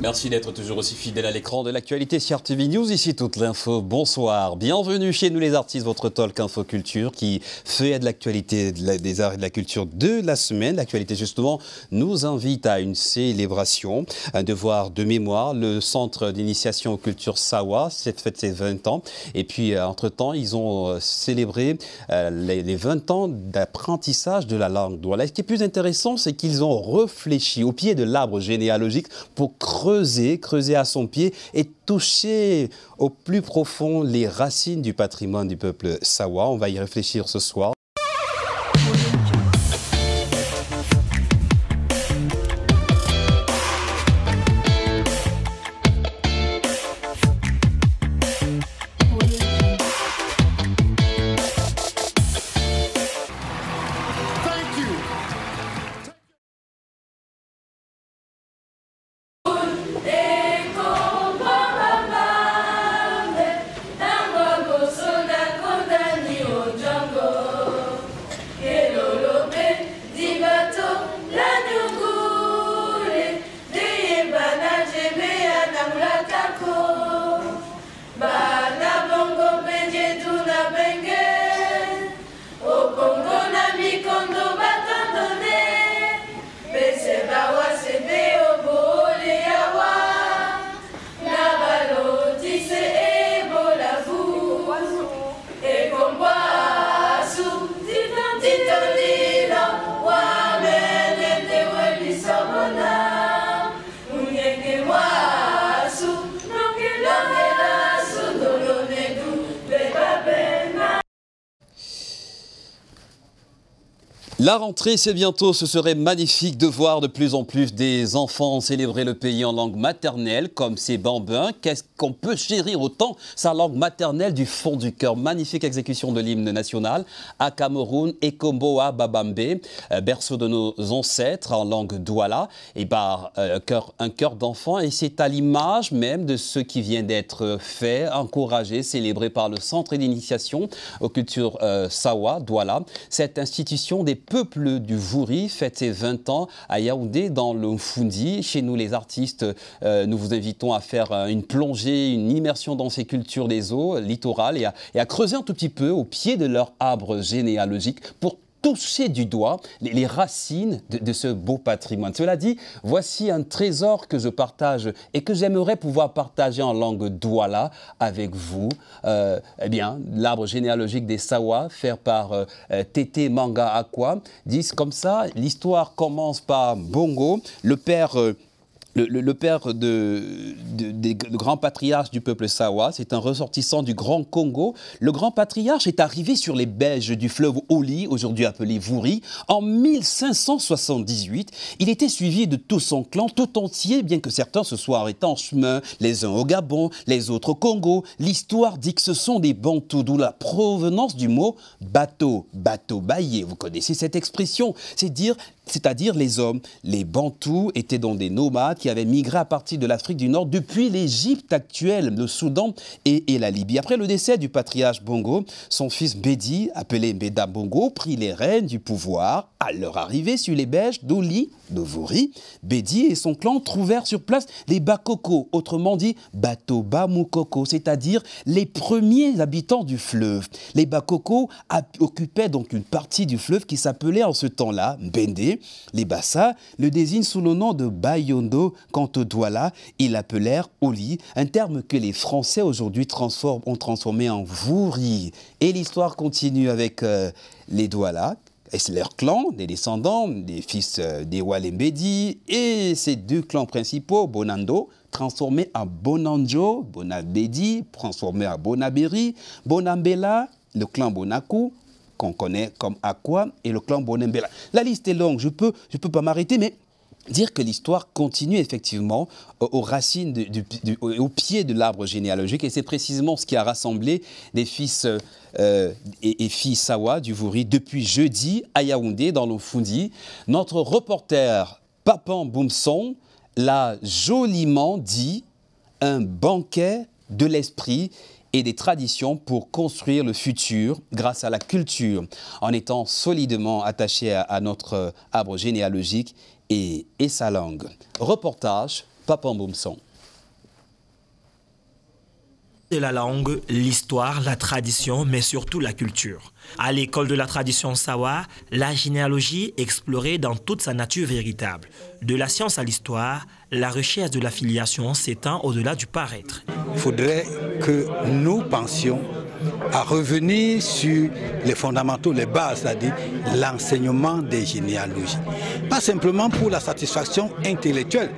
Merci d'être toujours aussi fidèle à l'écran de l'actualité CRTV News, ici toute l'info. Bonsoir, bienvenue chez nous les artistes, votre talk info culture qui fait de l'actualité des arts et de la culture de la semaine. L'actualité justement nous invite à une célébration, un devoir de mémoire. Le centre d'initiation aux cultures Sawa fête ses 20 ans et puis entre-temps ils ont célébré les 20 ans d'apprentissage de la langue douala. Ce qui est plus intéressant, c'est qu'ils ont réfléchi au pied de l'arbre généalogique pour creuser à son pied et toucher au plus profond les racines du patrimoine du peuple Sawa. On va y réfléchir ce soir. La rentrée, c'est bientôt. Ce serait magnifique de voir de plus en plus des enfants célébrer le pays en langue maternelle, comme ces bambins. Qu'est-ce qu'on peut chérir autant sa langue maternelle du fond du cœur? Magnifique exécution de l'hymne national à Cameroun, Ekomboa Babambe, berceau de nos ancêtres en langue douala, et par un cœur d'enfant. Et c'est à l'image même de ce qui vient d'être fait, encouragé, célébré par le Centre d'initiation aux cultures Sawa, douala. Cette institution des peuples du Vouri fête ses 20 ans à Yaoundé dans le Mfundi. Chez nous les artistes, nous vous invitons à faire une plongée, une immersion dans ces cultures des eaux littorales et à creuser un tout petit peu au pied de leur arbre généalogique pour toucher du doigt les racines de ce beau patrimoine. Cela dit, voici un trésor que je partage et que j'aimerais pouvoir partager en langue douala avec vous. Eh bien, l'arbre généalogique des Sawa, fait par Tété Manga Aqua, disent comme ça, l'histoire commence par Bongo, le père... Le père des grands patriarches du peuple Sawa, c'est un ressortissant du Grand Congo. Le grand patriarche est arrivé sur les berges du fleuve Oli, aujourd'hui appelé Vouri, en 1578. Il était suivi de tout son clan tout entier, bien que certains se soient arrêtés en chemin, les uns au Gabon, les autres au Congo. L'histoire dit que ce sont des Bantous, d'où la provenance du mot bateau, bateau baillé. Vous connaissez cette expression, c'est-à-dire les hommes. Les Bantous étaient donc des nomades qui avaient migré à partir de l'Afrique du Nord depuis l'Égypte actuelle, le Soudan et la Libye. Après le décès du patriarche Bongo, son fils Bédi, appelé Mbeda Bongo, prit les rênes du pouvoir. À leur arrivée sur les berges d'Oli, de Vouri, Bédi et son clan trouvèrent sur place les Bakoko, autrement dit Batoba Moukoko, c'est-à-dire les premiers habitants du fleuve. Les Bakoko occupaient donc une partie du fleuve qui s'appelait en ce temps-là Mbende. Les Bassa le désignent sous le nom de Bayondo. Quant au Douala, ils l'appelèrent Oli, un terme que les Français aujourd'hui ont transformé en Vouri. Et l'histoire continue avec les Douala. Et c'est leur clan, des descendants, des fils des Walembedi, et ces deux clans principaux, Bonando, transformés en Bonanjo, Bonabedi, transformé en Bonaberi, Bonambela, le clan Bonakou, qu'on connaît comme Aqua, et le clan Bonembela. La liste est longue, je peux pas m'arrêter, mais dire que l'histoire continue effectivement aux racines, au pied de l'arbre généalogique, et c'est précisément ce qui a rassemblé les fils et filles Sawa du Vouri depuis jeudi à Yaoundé, dans le Mfundi. Notre reporter Papan Boumson l'a joliment dit, un banquet de l'esprit et des traditions pour construire le futur grâce à la culture, en étant solidement attaché à notre arbre généalogique et sa langue. Reportage Papa Mboumson. De la langue, l'histoire, la tradition, mais surtout la culture. À l'école de la tradition Sawa, la généalogie est explorée dans toute sa nature véritable. De la science à l'histoire, la recherche de la filiation s'étend au-delà du paraître. Il faudrait que nous pensions à revenir sur les fondamentaux, les bases, c'est-à-dire l'enseignement des généalogies. Pas simplement pour la satisfaction intellectuelle.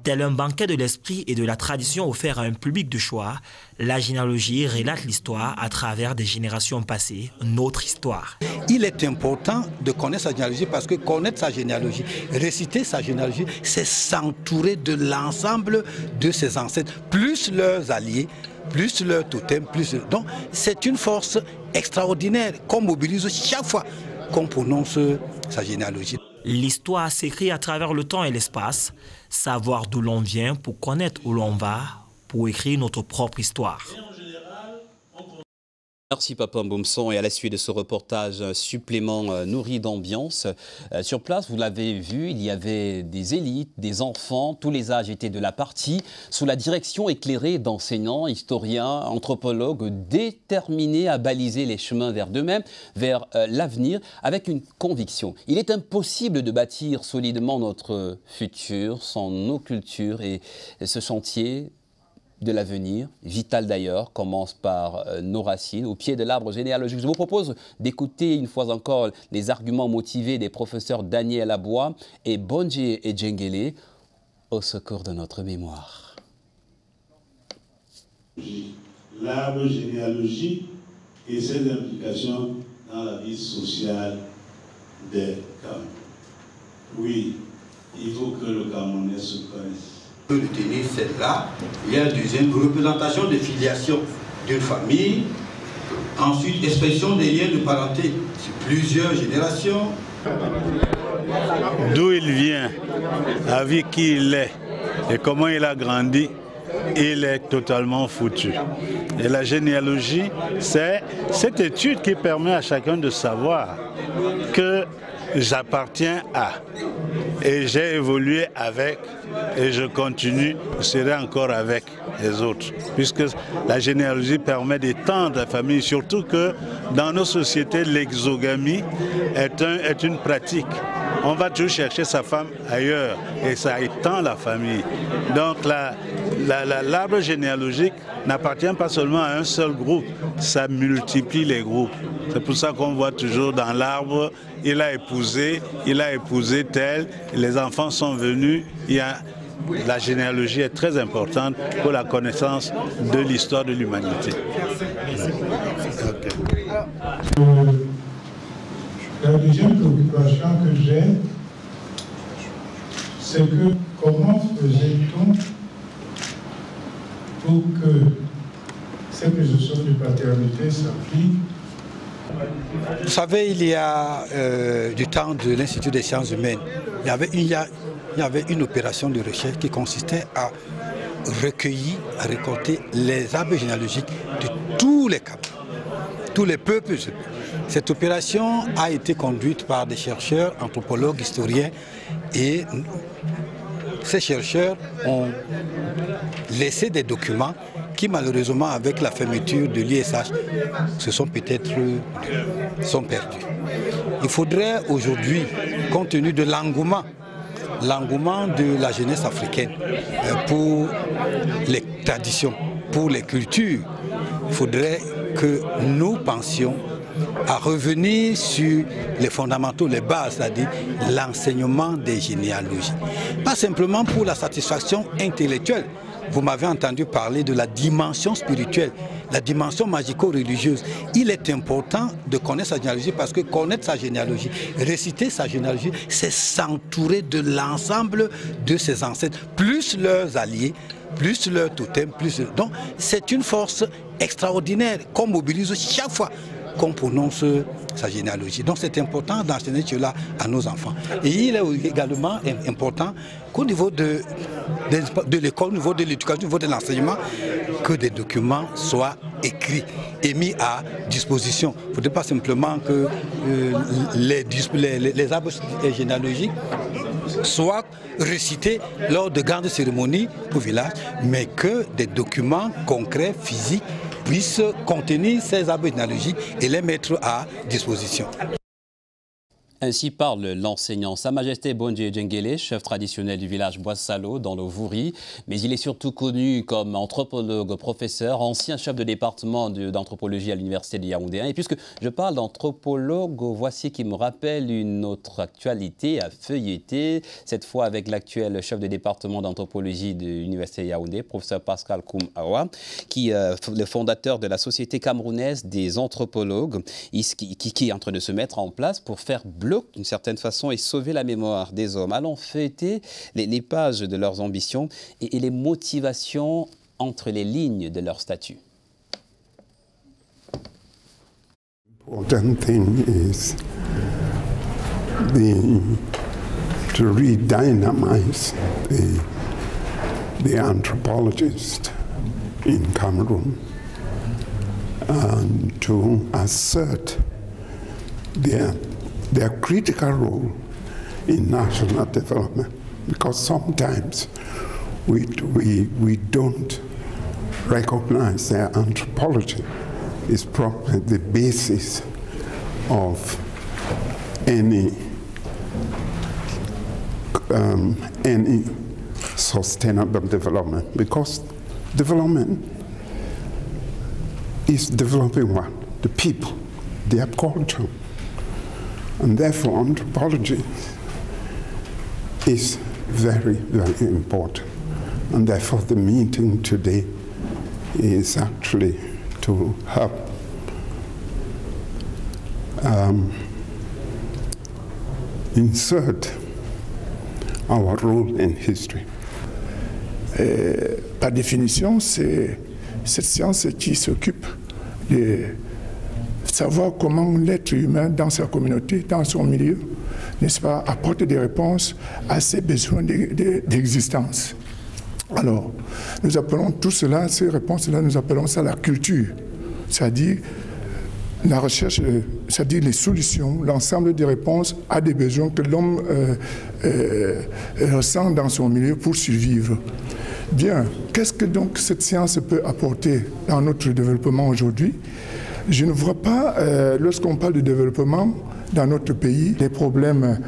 Tel un banquet de l'esprit et de la tradition offert à un public de choix, la généalogie relate l'histoire à travers des générations passées, notre histoire. Il est important de connaître sa généalogie parce que connaître sa généalogie, réciter sa généalogie, c'est s'entourer de l'ensemble de ses ancêtres, plus leurs alliés, plus leurs totems, plus... Donc c'est une force extraordinaire qu'on mobilise chaque fois qu'on prononce sa généalogie. L'histoire s'écrit à travers le temps et l'espace, savoir d'où l'on vient pour connaître où l'on va, pour écrire notre propre histoire. Merci Papa Mboumson, et à la suite de ce reportage, un supplément nourri d'ambiance. Sur place, vous l'avez vu, il y avait des élites, des enfants, tous les âges étaient de la partie, sous la direction éclairée d'enseignants, historiens, anthropologues, déterminés à baliser les chemins vers d'eux-mêmes, vers l'avenir, avec une conviction. Il est impossible de bâtir solidement notre futur sans nos cultures, et ce chantier de l'avenir, vital d'ailleurs, commence par nos racines, au pied de l'arbre généalogique. Je vous propose d'écouter une fois encore les arguments motivés des professeurs Daniel Aboua et Bonje Edjengele au secours de notre mémoire. L'arbre généalogique et ses implications dans la vie sociale des Camerounais. Oui, il faut que le Camerounais se connaisse. Retenir celle-là, il y a la deuxième représentation de filiation d'une famille, ensuite expression des liens de parenté sur plusieurs générations. D'où il vient, avec qui il est et comment il a grandi, il est totalement foutu. Et la généalogie, c'est cette étude qui permet à chacun de savoir que j'appartiens à, et j'ai évolué avec, et je continue, je serai encore avec les autres. Puisque la généalogie permet d'étendre la famille, surtout que dans nos sociétés, l'exogamie est une pratique. On va toujours chercher sa femme ailleurs, et ça étend la famille. Donc l'arbre généalogique n'appartient pas seulement à un seul groupe, ça multiplie les groupes. C'est pour ça qu'on voit toujours dans l'arbre, il a épousé tel, les enfants sont venus. La généalogie est très importante pour la connaissance de l'histoire de l'humanité. La deuxième préoccupation que j'ai, c'est que comment faisait-on pour que cette notion de paternité s'applique? Vous savez, il y a du temps de l'Institut des sciences humaines, il y avait une opération de recherche qui consistait à recueillir, à récolter les arbres généalogiques de tous les Camerounais, tous les peuples. Cette opération a été conduite par des chercheurs, anthropologues, historiens, et ces chercheurs ont laissé des documents qui malheureusement avec la fermeture de l'ISH sont perdus. Il faudrait aujourd'hui, compte tenu de l'engouement de la jeunesse africaine pour les traditions, pour les cultures, il faudrait que nous pensions à revenir sur les fondamentaux, les bases, c'est-à-dire l'enseignement des généalogies. Pas simplement pour la satisfaction intellectuelle. Vous m'avez entendu parler de la dimension spirituelle, la dimension magico-religieuse. Il est important de connaître sa généalogie parce que connaître sa généalogie, réciter sa généalogie, c'est s'entourer de l'ensemble de ses ancêtres, plus leurs alliés, plus leurs totems, plus... Donc c'est une force extraordinaire qu'on mobilise chaque fois qu'on prononce sa généalogie. Donc c'est important d'enseigner cela à nos enfants. Et il est également important qu'au niveau de l'école, au niveau de l'éducation, au niveau de l'enseignement, que des documents soient écrits et mis à disposition. Il ne faudrait pas simplement que les arbres généalogiques soit récités lors de grandes cérémonies au village, mais que des documents concrets, physiques, puissent contenir ces arbres généalogiques et les mettre à disposition. Ainsi parle l'enseignant Sa Majesté Bondje Djengele, chef traditionnel du village Boissalo dans le Vouri. Mais il est surtout connu comme anthropologue, professeur, ancien chef de département d'anthropologie à l'université de Yaoundé. Et puisque je parle d'anthropologue, voici qui me rappelle une autre actualité à feuilleter, cette fois avec l'actuel chef de département d'anthropologie de l'université de Yaoundé, professeur Pascal Koum Awa, qui est le fondateur de la Société camerounaise des anthropologues, qui est en train de se mettre en place pour faire d'une certaine façon et sauver la mémoire des hommes. Allons feuilleter les pages de leurs ambitions et les motivations entre les lignes de leur statut. Important thing is to redynamize the anthropologists in Cameroon and to assert their critical role in national development, because sometimes we don't recognize their anthropology is probably the basis of any sustainable development, because development is developing what? The people, their culture. And therefore, anthropology is very, very important. And therefore, the meeting today is actually to help insert our role in history. Par définition, c'est cette science qui s'occupe de savoir comment l'être humain, dans sa communauté, dans son milieu, n'est-ce pas, apporte des réponses à ses besoins d'existence. Alors, nous appelons tout cela, ces réponses-là, nous appelons ça la culture, c'est-à-dire la recherche, c'est-à-dire les solutions, l'ensemble des réponses à des besoins que l'homme ressent dans son milieu pour survivre. Bien, qu'est-ce que donc cette science peut apporter dans notre développement aujourd'hui? Je ne vois pas, lorsqu'on parle de développement dans notre pays, des problèmes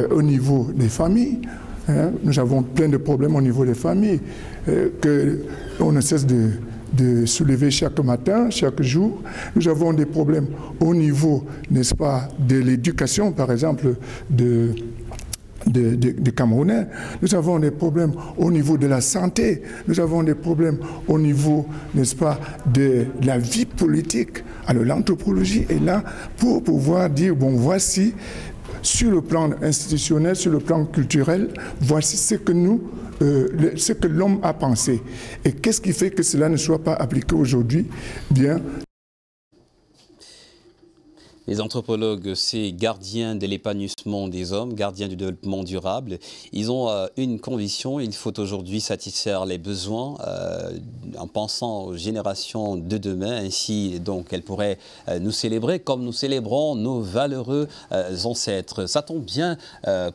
au niveau des familles. Hein. Nous avons plein de problèmes au niveau des familles qu'on ne cesse de soulever chaque matin, chaque jour. Nous avons des problèmes au niveau, n'est-ce pas, de l'éducation, par exemple, des Camerounais. Nous avons des problèmes au niveau de la santé, nous avons des problèmes au niveau, n'est-ce pas, de la vie politique. Alors l'anthropologie est là pour pouvoir dire, bon, voici, sur le plan institutionnel, sur le plan culturel, voici ce que l'homme a pensé. Et qu'est-ce qui fait que cela ne soit pas appliqué aujourd'hui? Bien. Les anthropologues, c'est gardiens de l'épanouissement des hommes, gardiens du développement durable. Ils ont une conviction, il faut aujourd'hui satisfaire les besoins en pensant aux générations de demain. Ainsi, donc, elles pourraient nous célébrer comme nous célébrons nos valeureux ancêtres. Ça tombe bien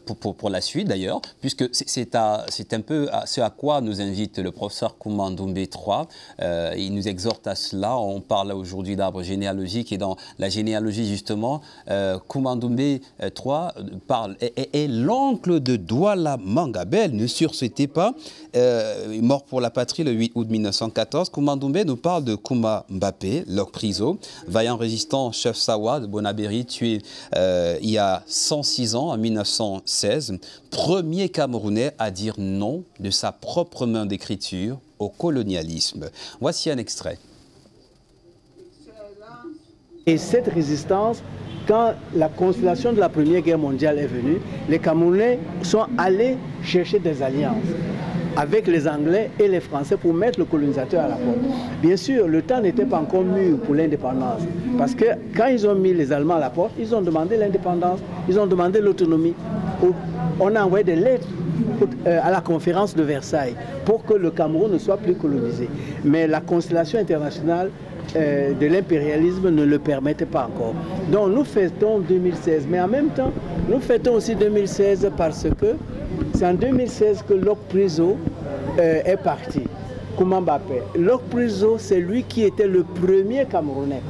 pour la suite d'ailleurs, puisque c'est un peu ce à quoi nous invite le professeur Kouma Ndoumbe III. Il nous exhorte à cela. On parle aujourd'hui d'arbre généalogique et dans la généalogie, justement, Kouma Ndoumbe III parle, et l'oncle de Douala Mangabel, ne sursautait pas, mort pour la patrie le 8 août 1914. Kouma Ndoumbe nous parle de Kouma Mbappé, Lok Priso, vaillant résistant chef Sawa de Bonabéry, tué il y a 106 ans, en 1916, premier Camerounais à dire non de sa propre main d'écriture au colonialisme. Voici un extrait. Et cette résistance, quand la constellation de la Première Guerre mondiale est venue, les Camerounais sont allés chercher des alliances avec les Anglais et les Français pour mettre le colonisateur à la porte. Bien sûr, le temps n'était pas encore mûr pour l'indépendance, parce que quand ils ont mis les Allemands à la porte, ils ont demandé l'indépendance, ils ont demandé l'autonomie. On a envoyé des lettres à la conférence de Versailles pour que le Cameroun ne soit plus colonisé. Mais la constellation internationale de l'impérialisme ne le permettait pas encore. Donc nous fêtons 2016, mais en même temps, nous fêtons aussi 2016 parce que C'est en 2016 que Lok Priso est parti. Koumambape. Lok Priso, c'est lui qui était le premier Camerounais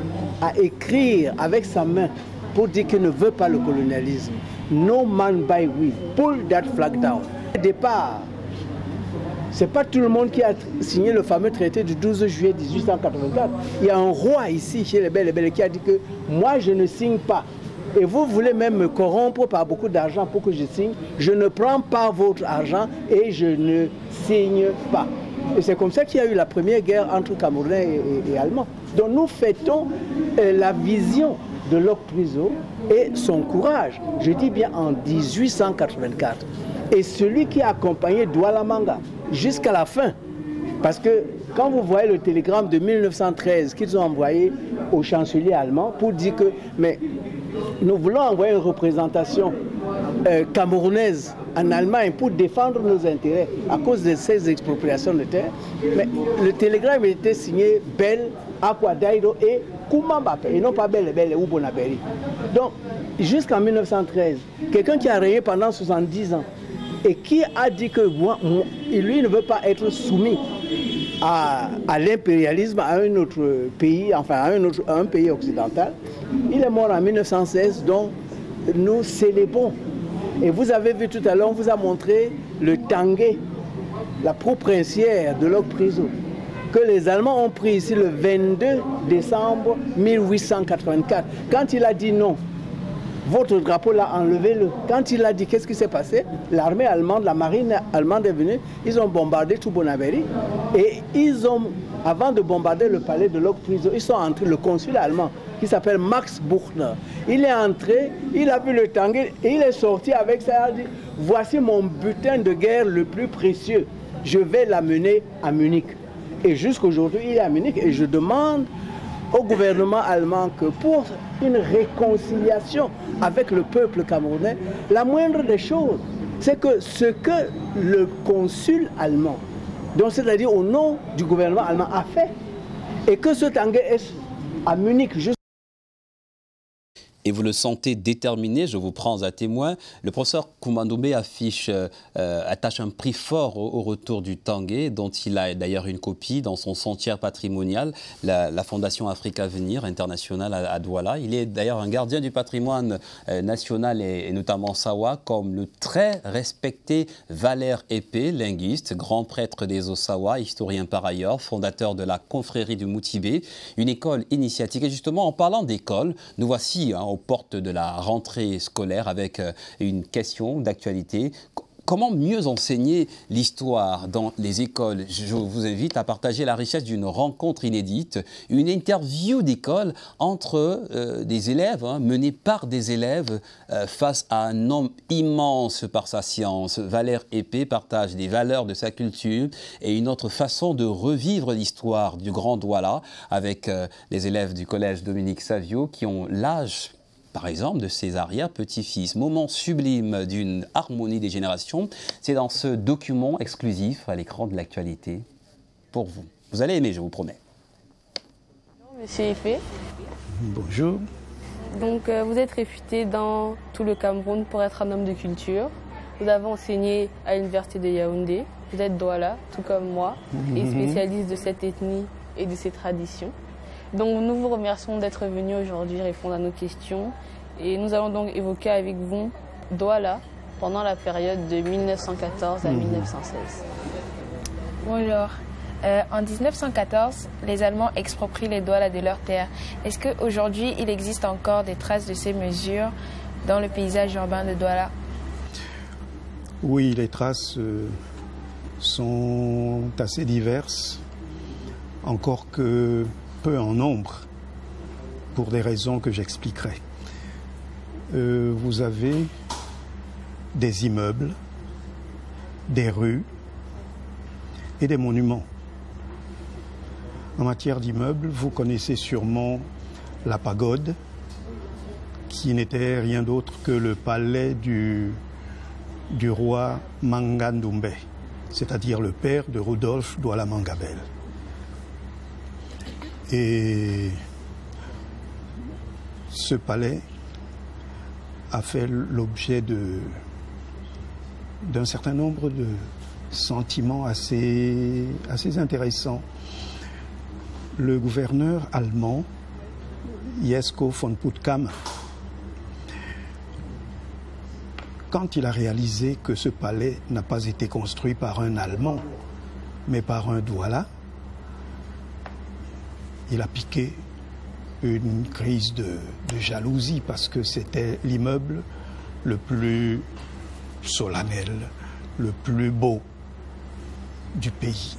à écrire avec sa main pour dire qu'il ne veut pas le colonialisme. No man by will. Pull that flag down. Au départ, c'est pas tout le monde qui a signé le fameux traité du 12 juillet 1884. Il y a un roi ici, chez les Belles, qui a dit que moi je ne signe pas. Et vous voulez même me corrompre par beaucoup d'argent pour que je signe. Je ne prends pas votre argent et je ne signe pas. Et c'est comme ça qu'il y a eu la première guerre entre Camerounais et Allemands. Donc nous fêtons la vision de Lok Priso et son courage. Je dis bien en 1884. Et celui qui a accompagné Douala Manga jusqu'à la fin. Parce que quand vous voyez le télégramme de 1913 qu'ils ont envoyé au chancelier allemand pour dire que mais nous voulons envoyer une représentation camerounaise en Allemagne pour défendre nos intérêts à cause de ces expropriations de terres. Mais le télégramme était signé Bell, Aquadairo et Koumambape, et non pas Belle ou Bonaberi. Donc, jusqu'en 1913, quelqu'un qui a régné pendant 70 ans et qui a dit que lui ne veut pas être soumis à l'impérialisme, à un autre pays, enfin à un pays occidental, il est mort en 1916, donc nous célébrons. Et vous avez vu tout à l'heure, on vous a montré le Tanguay, la proprincière de Lok Priso, que les Allemands ont pris ici le 22 décembre 1884. Quand il a dit non, votre drapeau là, enlevez-le. Quand il a dit, qu'est-ce qui s'est passé? L'armée allemande, la marine allemande est venue, ils ont bombardé tout Bonaberi. Et ils ont, avant de bombarder le palais de Lok Priso, ils sont entrés, le consul allemand, qui s'appelle Max Buchner. Il est entré, il a vu le Tanguay et il est sorti avec ça. Il a dit, voici mon butin de guerre le plus précieux. Je vais l'amener à Munich. Et jusqu'aujourd'hui, il est à Munich. Et je demande au gouvernement allemand que pour une réconciliation avec le peuple camerounais, la moindre des choses, c'est que ce que le consul allemand, donc c'est-à-dire au nom du gouvernement allemand, a fait, et que ce Tanguay est à Munich, et vous le sentez déterminé, je vous prends à témoin. Le professeur Koumandoumbé attache un prix fort au retour du Tanguay, dont il a d'ailleurs une copie dans son sentier patrimonial, la Fondation Afrique Avenir International à Douala. Il est d'ailleurs un gardien du patrimoine national et notamment Sawa, comme le très respecté Valère Épée, linguiste, grand prêtre des Ossawa, historien par ailleurs, fondateur de la confrérie du Moutibé, une école initiatique. Et justement, en parlant d'école, nous voici aux portes de la rentrée scolaire avec une question d'actualité. Comment mieux enseigner l'histoire dans les écoles? Je vous invite à partager la richesse d'une rencontre inédite, une interview d'école entre des élèves, menée par des élèves face à un homme immense par sa science. Valère Épée partage des valeurs de sa culture et une autre façon de revivre l'histoire du Grand Douala avec les élèves du collège Dominique Savio qui ont l'âge, par exemple, de ses arrière-petits-fils. Moment sublime d'une harmonie des générations. C'est dans ce document exclusif à l'écran de l'actualité pour vous. Vous allez aimer, je vous promets. Bonjour, Monsieur Épée. Bonjour. Donc, vous êtes réputé dans tout le Cameroun pour être un homme de culture. Vous avez enseigné à l'université de Yaoundé. Vous êtes Douala, tout comme moi, et spécialiste de cette ethnie et de ses traditions. Donc nous vous remercions d'être venu aujourd'hui répondre à nos questions et nous allons donc évoquer avec vous Douala pendant la période de 1914 à 1916. Bonjour. En 1914, les Allemands exproprient les Douala de leurs terres. Est-ce qu'aujourd'hui, il existe encore des traces de ces mesures dans le paysage urbain de Douala? Oui, les traces sont assez diverses, encore que peu en nombre, pour des raisons que j'expliquerai. Vous avez des immeubles, des rues et des monuments. En matière d'immeubles, vous connaissez sûrement la pagode, qui n'était rien d'autre que le palais du roi Mangandoumbé, c'est-à-dire le père de Rudolf Douala Mangabel. Et ce palais a fait l'objet d'un certain nombre de sentiments assez intéressants. Le gouverneur allemand, Jesko von Puttkamer, quand il a réalisé que ce palais n'a pas été construit par un Allemand, mais par un Douala, il a piqué une crise de jalousie parce que c'était l'immeuble le plus solennel, le plus beau du pays.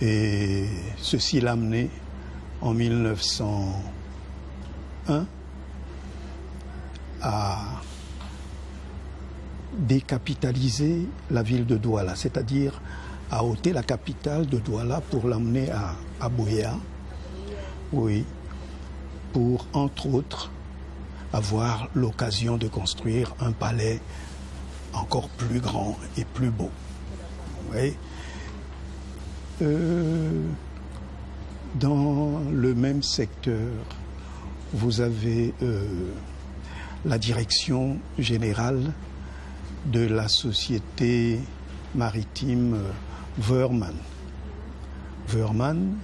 Et ceci l'a amené en 1901 à décapitaliser la ville de Douala, c'est-à-dire à ôter la capitale de Douala pour l'emmener à Buea, oui, pour entre autres avoir l'occasion de construire un palais encore plus grand et plus beau. Oui. Dans le même secteur, vous avez la direction générale de la société maritime Wehrmann. Wehrmann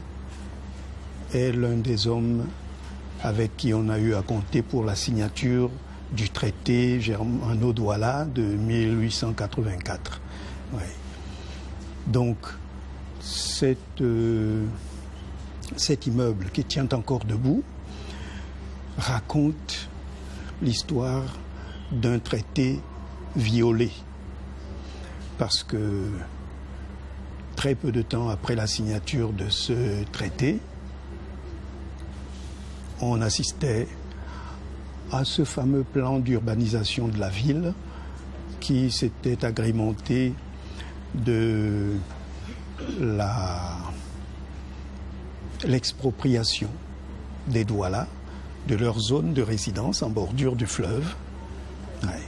est l'un des hommes avec qui on a eu à compter pour la signature du traité Germano-Douala de 1884. Oui. Donc, cet immeuble qui tient encore debout raconte l'histoire d'un traité violé. Parce que très peu de temps après la signature de ce traité, on assistait à ce fameux plan d'urbanisation de la ville qui s'était agrémenté de l'expropriation des Douala de leur zone de résidence en bordure du fleuve. Ouais.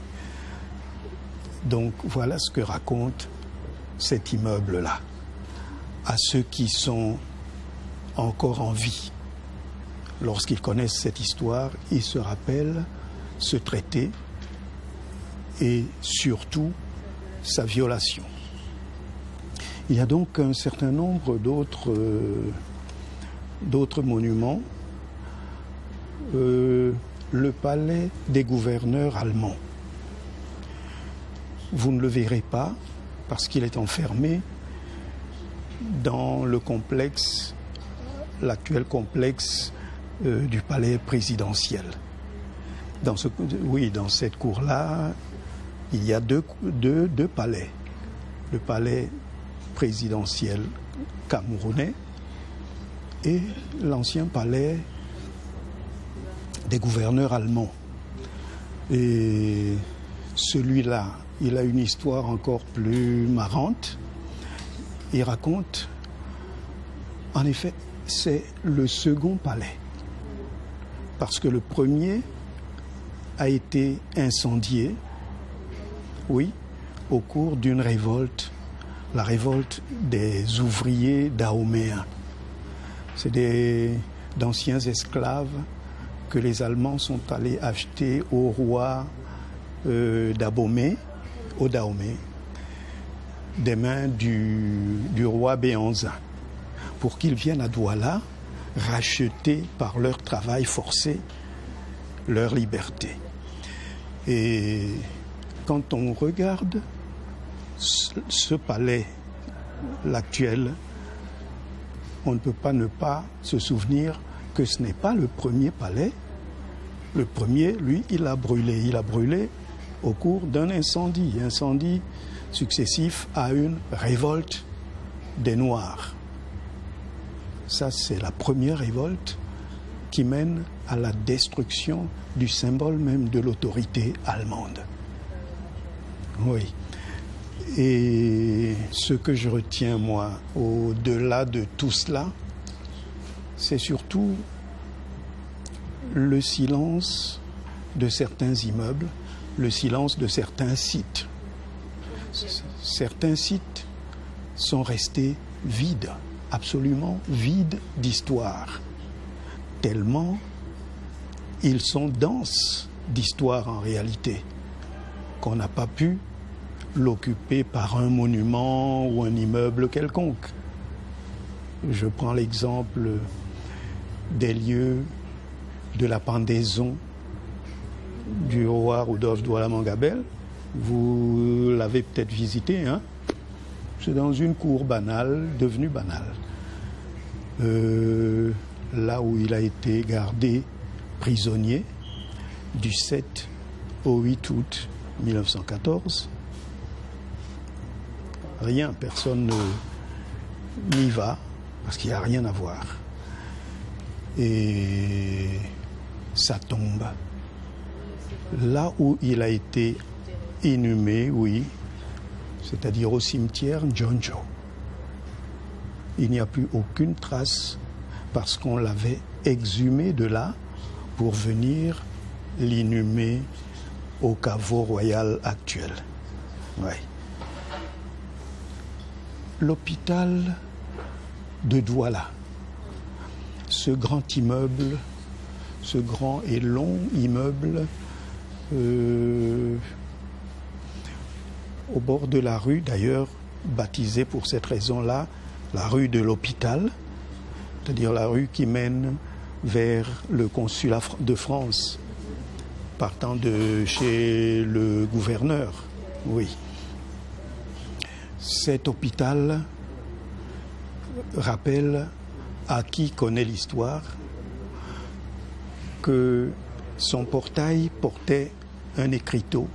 Donc voilà ce que raconte cet immeuble-là à ceux qui sont encore en vie. Lorsqu'ils connaissent cette histoire, ils se rappellent ce traité et surtout sa violation. Il y a donc un certain nombre d'autres monuments. Le palais des gouverneurs allemands. Vous ne le verrez pas parce qu'il est enfermé dans le complexe, l'actuel complexe du palais présidentiel. Dans cette cour-là, il y a deux palais. Le palais présidentiel camerounais et l'ancien palais des gouverneurs allemands. Et celui-là, il a une histoire encore plus marrante. Il raconte, en effet, c'est le second palais. Parce que le premier a été incendié, oui, au cours d'une révolte, la révolte des ouvriers dahoméens. C'est d'anciens esclaves que les Allemands sont allés acheter au roi d'Abomey, au Dahomey, des mains du roi Béanzin, pour qu'ils viennent à Douala racheter par leur travail forcé leur liberté. Et quand on regarde ce palais, l'actuel, on ne peut pas ne pas se souvenir que ce n'est pas le premier palais. Le premier, lui, il a brûlé. Il a brûlé au cours d'un incendie successif à une révolte des Noirs. Ça, c'est la première révolte qui mène à la destruction du symbole même de l'autorité allemande. Oui. Et ce que je retiens, moi, au-delà de tout cela, c'est surtout le silence de certains immeubles, le silence de certains sites. Certains sites sont restés vides, absolument vides d'histoire, tellement ils sont denses d'histoire en réalité. qu'on n'a pas pu l'occuper par un monument ou un immeuble quelconque. Je prends l'exemple des lieux de la pendaison du roi Rudolf Douala Mangabel. Vous l'avez peut-être visité, hein? C'est dans une cour banale, devenue banale. Là où il a été gardé prisonnier du 7 au 8 août 1914. Rien, personne n'y va parce qu'il n'y a rien à voir. Et ça tombe. Là où il a été inhumé, oui, c'est-à-dire au cimetière Njonjo. Il n'y a plus aucune trace parce qu'on l'avait exhumé de là pour venir l'inhumer au caveau royal actuel. Ouais. L'hôpital de Douala, ce grand immeuble, ce grand et long immeuble au bord de la rue, d'ailleurs baptisée pour cette raison-là, la rue de l'hôpital, c'est-à-dire la rue qui mène vers le consulat de France, partant de chez le gouverneur, oui. Cet hôpital rappelle à qui connaît l'histoire que son portail portait un écriteau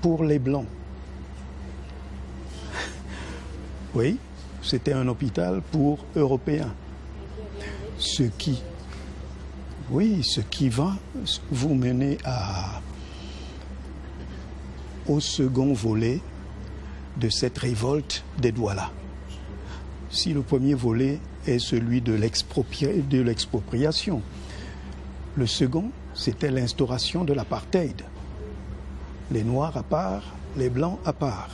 pour les Blancs. Oui, c'était un hôpital pour Européens. Ce qui va vous mener au second volet de cette révolte des Douala. Si le premier volet est celui de l'expropriation, le second, c'était l'instauration de l'apartheid. Les Noirs à part, les Blancs à part.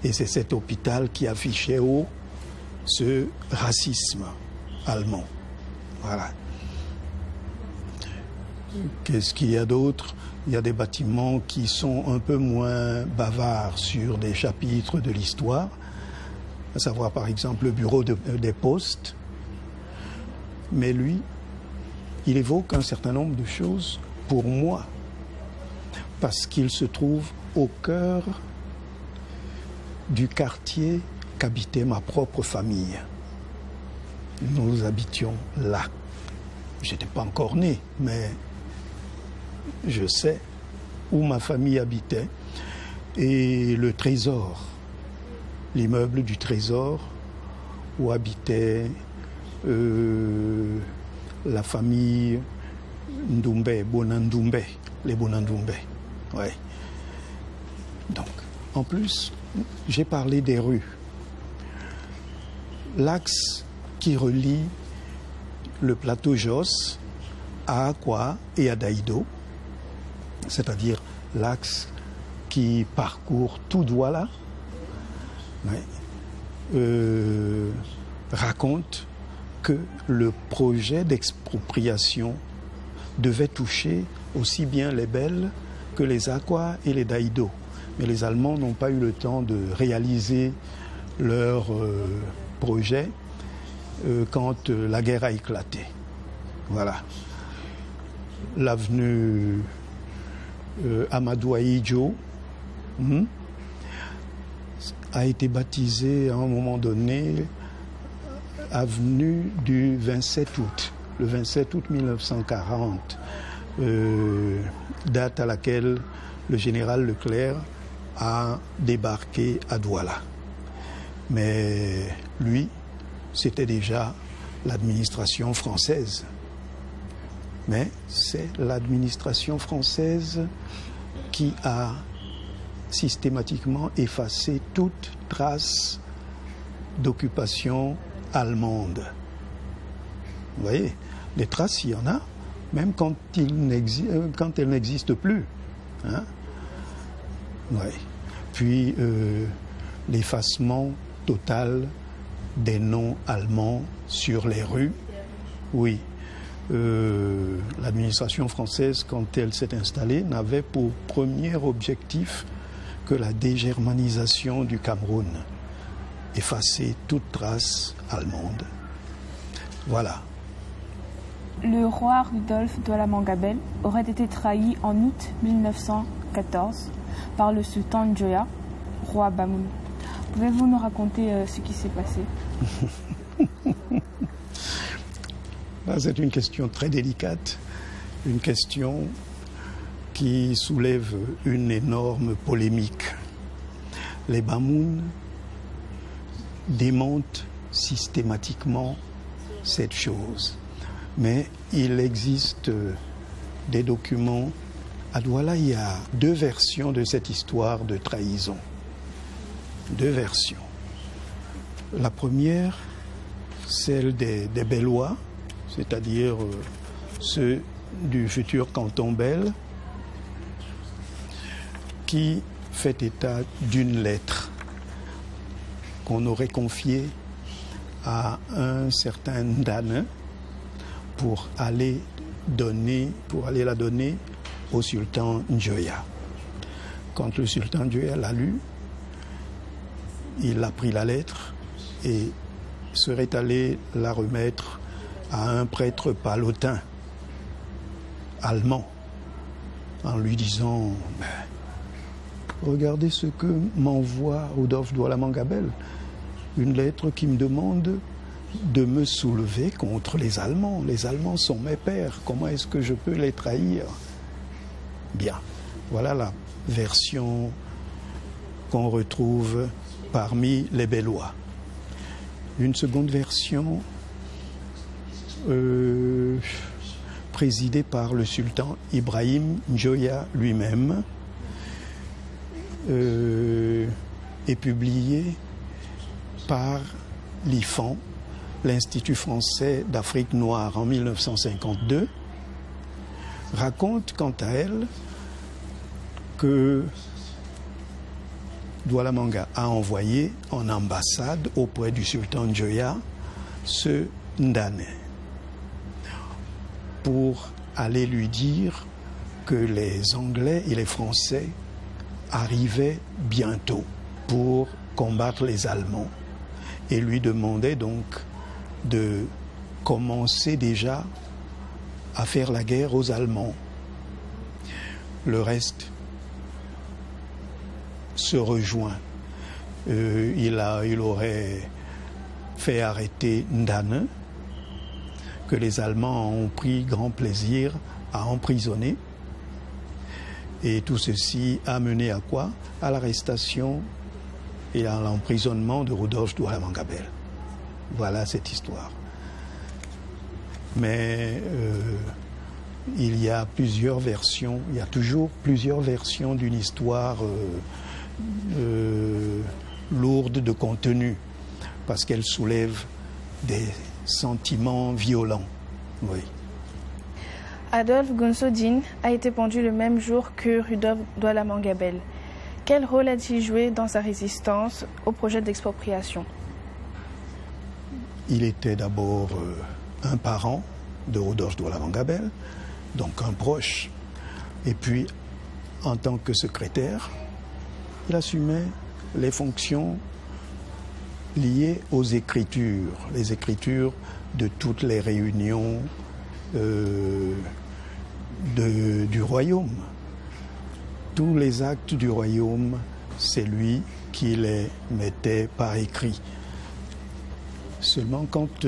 Et c'est cet hôpital qui affichait haut ce racisme allemand. Voilà. Qu'est-ce qu'il y a d'autre? Il y a des bâtiments qui sont un peu moins bavards sur des chapitres de l'histoire, à savoir par exemple le bureau des postes. Mais lui, il évoque un certain nombre de choses pour moi, parce qu'il se trouve au cœur du quartier qu'habitait ma propre famille. Nous habitions là. Je n'étais pas encore né, mais je sais où ma famille habitait. Et le trésor, l'immeuble du trésor, où habitait la famille Ndoumbe, Bonandoumbe, les Bonandoumbe. Ouais. Donc, en plus, j'ai parlé des rues. L'axe qui relie le plateau Jos à Akwa et à Daïdo, c'est-à-dire l'axe qui parcourt tout Douala, raconte que le projet d'expropriation devait toucher aussi bien les Belles que les Akwa et les Daïdo. Mais les Allemands n'ont pas eu le temps de réaliser leur projet quand la guerre a éclaté. Voilà. L'avenue Amadou Ahidjo a été baptisée à un moment donné avenue du 27 août. Le 27 août 1940, date à laquelle le général Leclerc a débarqué à Douala. Mais lui, c'était déjà l'administration française. Mais c'est l'administration française qui a systématiquement effacé toute trace d'occupation allemande. Vous voyez, les traces, il y en a, même quand elles n'existent plus. Hein? Ouais. Puis l'effacement total des noms allemands sur les rues. Oui, l'administration française, quand elle s'est installée, n'avait pour premier objectif que la dégermanisation du Cameroun, effacer toute trace allemande. Voilà. Le roi Rudolf Douala Mangabel aurait été trahi en août 1914 par le sultan Njoya, roi Bamoun. Pouvez-vous nous raconter ce qui s'est passé? C'est une question très délicate, une question qui soulève une énorme polémique. Les Bamoun démentent systématiquement cette chose. Mais il existe des documents. À Douala, il y a deux versions de cette histoire de trahison. Deux versions. La première, celle des Bellois, c'est-à-dire ceux du futur canton Bel, qui fait état d'une lettre qu'on aurait confiée à un certain Ndane pour aller la donner au sultan Njoya. Quand le sultan Njoya l'a lu, il a pris la lettre et serait allé la remettre à un prêtre palotin allemand en lui disant « Regardez ce que m'envoie Rudolf Douala Mangabel, une lettre qui me demande de me soulever contre les Allemands. Les Allemands sont mes pères, comment est-ce que je peux les trahir ?» Bien, voilà la version qu'on retrouve parmi les Bellois. Une seconde version présidée par le sultan Ibrahim Njoya lui-même est publiée par l'IFAN, l'Institut français d'Afrique noire, en 1952, raconte quant à elle que Douala Manga a envoyé en ambassade auprès du sultan Njoya ce Ndane pour aller lui dire que les Anglais et les Français arrivaient bientôt pour combattre les Allemands et lui demandait donc de commencer déjà à faire la guerre aux Allemands. Le reste se rejoint. Il aurait fait arrêter Ndane, que les Allemands ont pris grand plaisir à emprisonner. Et tout ceci a mené à quoi? À l'arrestation et à l'emprisonnement de Rudolf Douala Mangabel. Voilà cette histoire. Mais il y a plusieurs versions, il y a toujours plusieurs versions d'une histoire lourde de contenu, parce qu'elle soulève des sentiments violents. Oui. Adolphe Gonzo-Dine a été pendu le même jour que Rudolf Douala Mangabel. Quel rôle a-t-il joué dans sa résistance au projet d'expropriation? Il était d'abord un parent de Rudolf Douala Mangabel, donc un proche. Et puis, en tant que secrétaire, il assumait les fonctions liées aux écritures, les écritures de toutes les réunions du royaume. Tous les actes du royaume, c'est lui qui les mettait par écrit. Seulement quand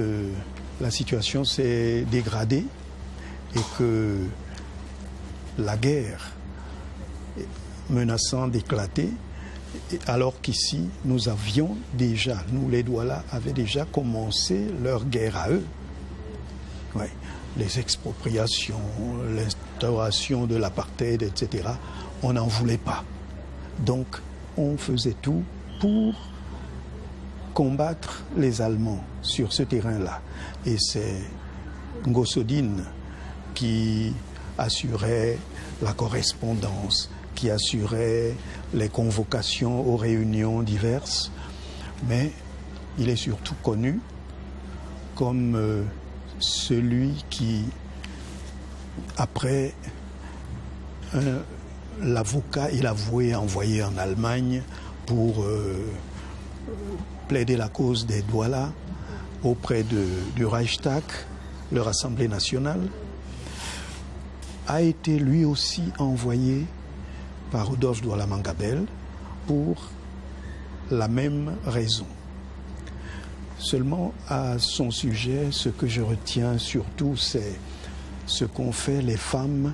la situation s'est dégradée et que la guerre menaçant d'éclater, alors qu'ici, nous avions déjà, nous les Douala avaient déjà commencé leur guerre à eux. Oui, les expropriations, l'instauration de l'apartheid, etc., on n'en voulait pas. Donc, on faisait tout pour combattre les Allemands sur ce terrain-là. Et c'est Gonzo-Dine qui assurait la correspondance, qui assurait les convocations aux réunions diverses, mais il est surtout connu comme celui qui Après, l'avocat et l'avoué envoyé en Allemagne pour plaider la cause des Douala auprès du Reichstag, leur Assemblée nationale, a été lui aussi envoyé par Rudolf Douala Mangabel pour la même raison. Seulement à son sujet, ce que je retiens surtout, c'est ce qu'ont fait les femmes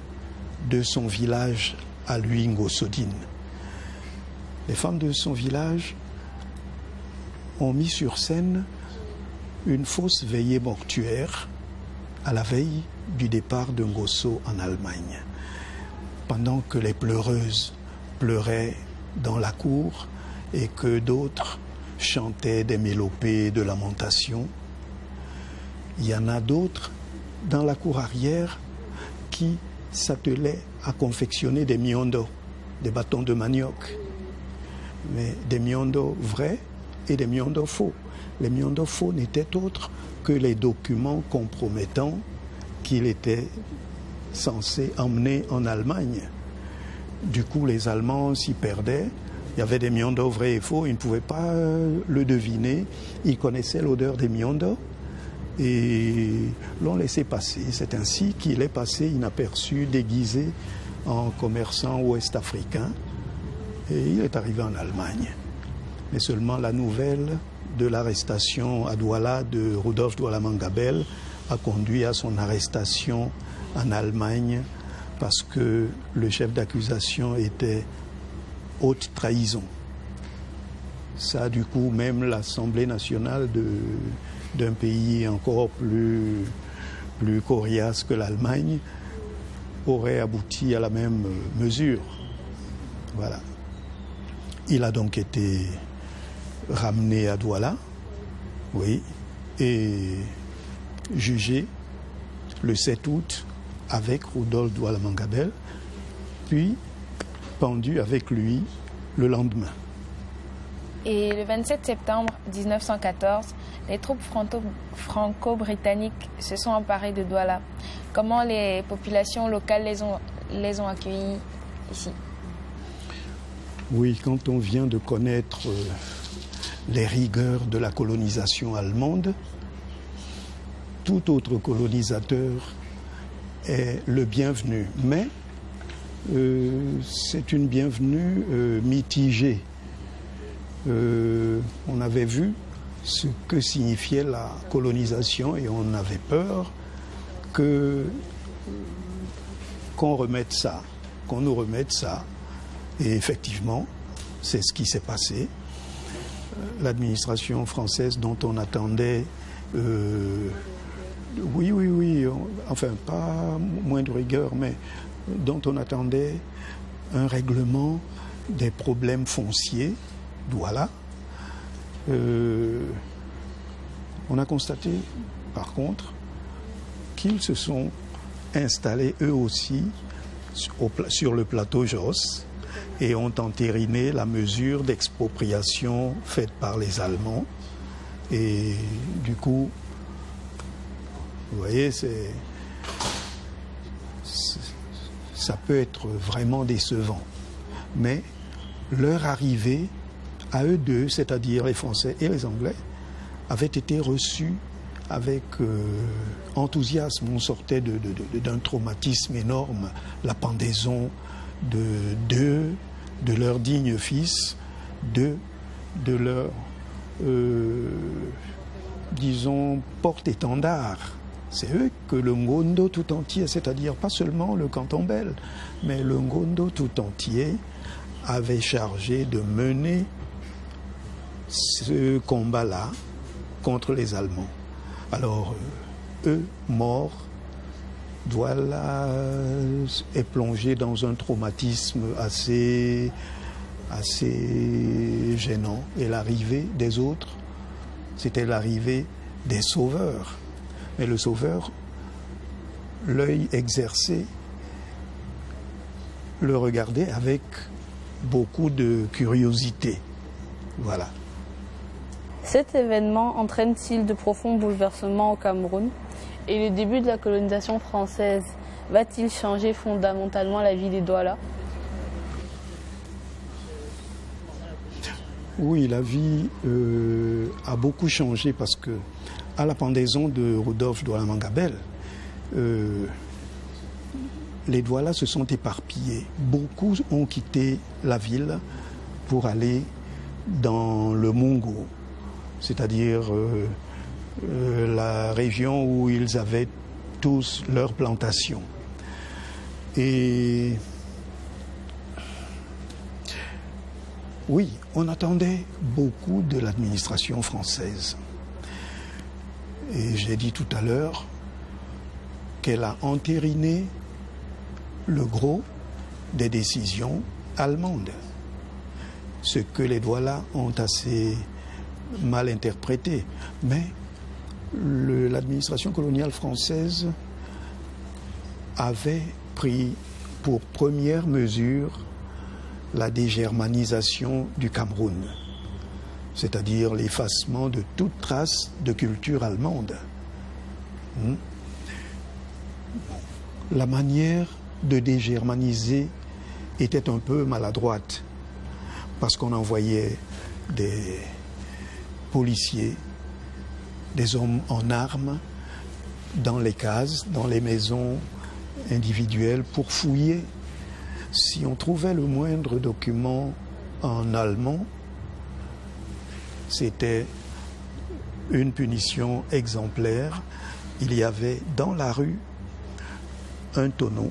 de son village à lui, Ngosodine. Les femmes de son village ont mis sur scène une fausse veillée mortuaire à la veille du départ de Ngosso en Allemagne. Pendant que les pleureuses pleuraient dans la cour et que d'autres chantaient des mélopées de lamentation, il y en a d'autres dans la cour arrière qui s'attelaient à confectionner des miondo, des bâtons de manioc, mais des miondo vrais et des miondo faux. Les miondo faux n'étaient autres que les documents compromettants qu'il était censé emmener en Allemagne. Du coup, les Allemands s'y perdaient. Il y avait des miondo vrais et faux, ils ne pouvaient pas le deviner. Ils connaissaient l'odeur des miondo et l'ont laissé passer. C'est ainsi qu'il est passé inaperçu, déguisé en commerçant ouest-africain. Et il est arrivé en Allemagne. Mais seulement la nouvelle de l'arrestation à Douala de Rudolf Douala Mangabel a conduit à son arrestation en Allemagne parce que le chef d'accusation était haute trahison. Ça, du coup, même l'Assemblée nationale d'un pays encore plus coriace que l'Allemagne aurait abouti à la même mesure. Voilà. Il a donc été ramené à Douala, oui, et jugé le 7 août avec Rudolf Douala Mangabel, puis pendu avec lui le lendemain. Et le 27 septembre 1914, les troupes franco-britanniques se sont emparées de Douala. Comment les populations locales les ont accueillis ici? Oui, quand on vient de connaître les rigueurs de la colonisation allemande, tout autre colonisateur est le bienvenu. Mais c'est une bienvenue mitigée. On avait vu ce que signifiait la colonisation et on avait peur qu'on remette ça, qu'on nous remette ça. Et effectivement, c'est ce qui s'est passé. L'administration française dont on attendait, enfin pas moins de rigueur, mais dont on attendait un règlement des problèmes fonciers, Douala. On a constaté, par contre, qu'ils se sont installés eux aussi sur le plateau Josse et ont entériné la mesure d'expropriation faite par les Allemands. Et du coup, vous voyez, ça peut être vraiment décevant. Mais leur arrivée à eux deux, c'est-à-dire les Français et les Anglais, avait été reçue avec enthousiasme. On sortait d'un traumatisme énorme, la pendaison de leurs dignes fils, de leur, disons, porte-étendard. C'est eux que le Ngondo tout entier, c'est-à-dire pas seulement le canton Bel, mais le Ngondo tout entier avait chargé de mener ce combat-là contre les Allemands. Alors, eux, morts, Douala est plongé dans un traumatisme assez gênant. Et l'arrivée des autres, c'était l'arrivée des sauveurs. Mais le sauveur, l'œil exercé, le regardait avec beaucoup de curiosité. Voilà. Cet événement entraîne-t-il de profonds bouleversements au Cameroun et le début de la colonisation française va-t-il changer fondamentalement la vie des Douala? Oui, la vie a beaucoup changé parce que à la pendaison de Rodolphe Douala Mangabel, les Douala se sont éparpillés. Beaucoup ont quitté la ville pour aller dans le Mungo, c'est-à-dire la région où ils avaient tous leurs plantations. Et oui, on attendait beaucoup de l'administration française. Et j'ai dit tout à l'heure qu'elle a entériné le gros des décisions allemandes. Ce que les Douala ont assez mal interprété. Mais l'administration coloniale française avait pris pour première mesure la dégermanisation du Cameroun, c'est-à-dire l'effacement de toute trace de culture allemande. La manière de dégermaniser était un peu maladroite, parce qu'on envoyait des policiers, des hommes en armes, dans les cases, dans les maisons individuelles pour fouiller. Si on trouvait le moindre document en allemand, c'était une punition exemplaire. Il y avait dans la rue un tonneau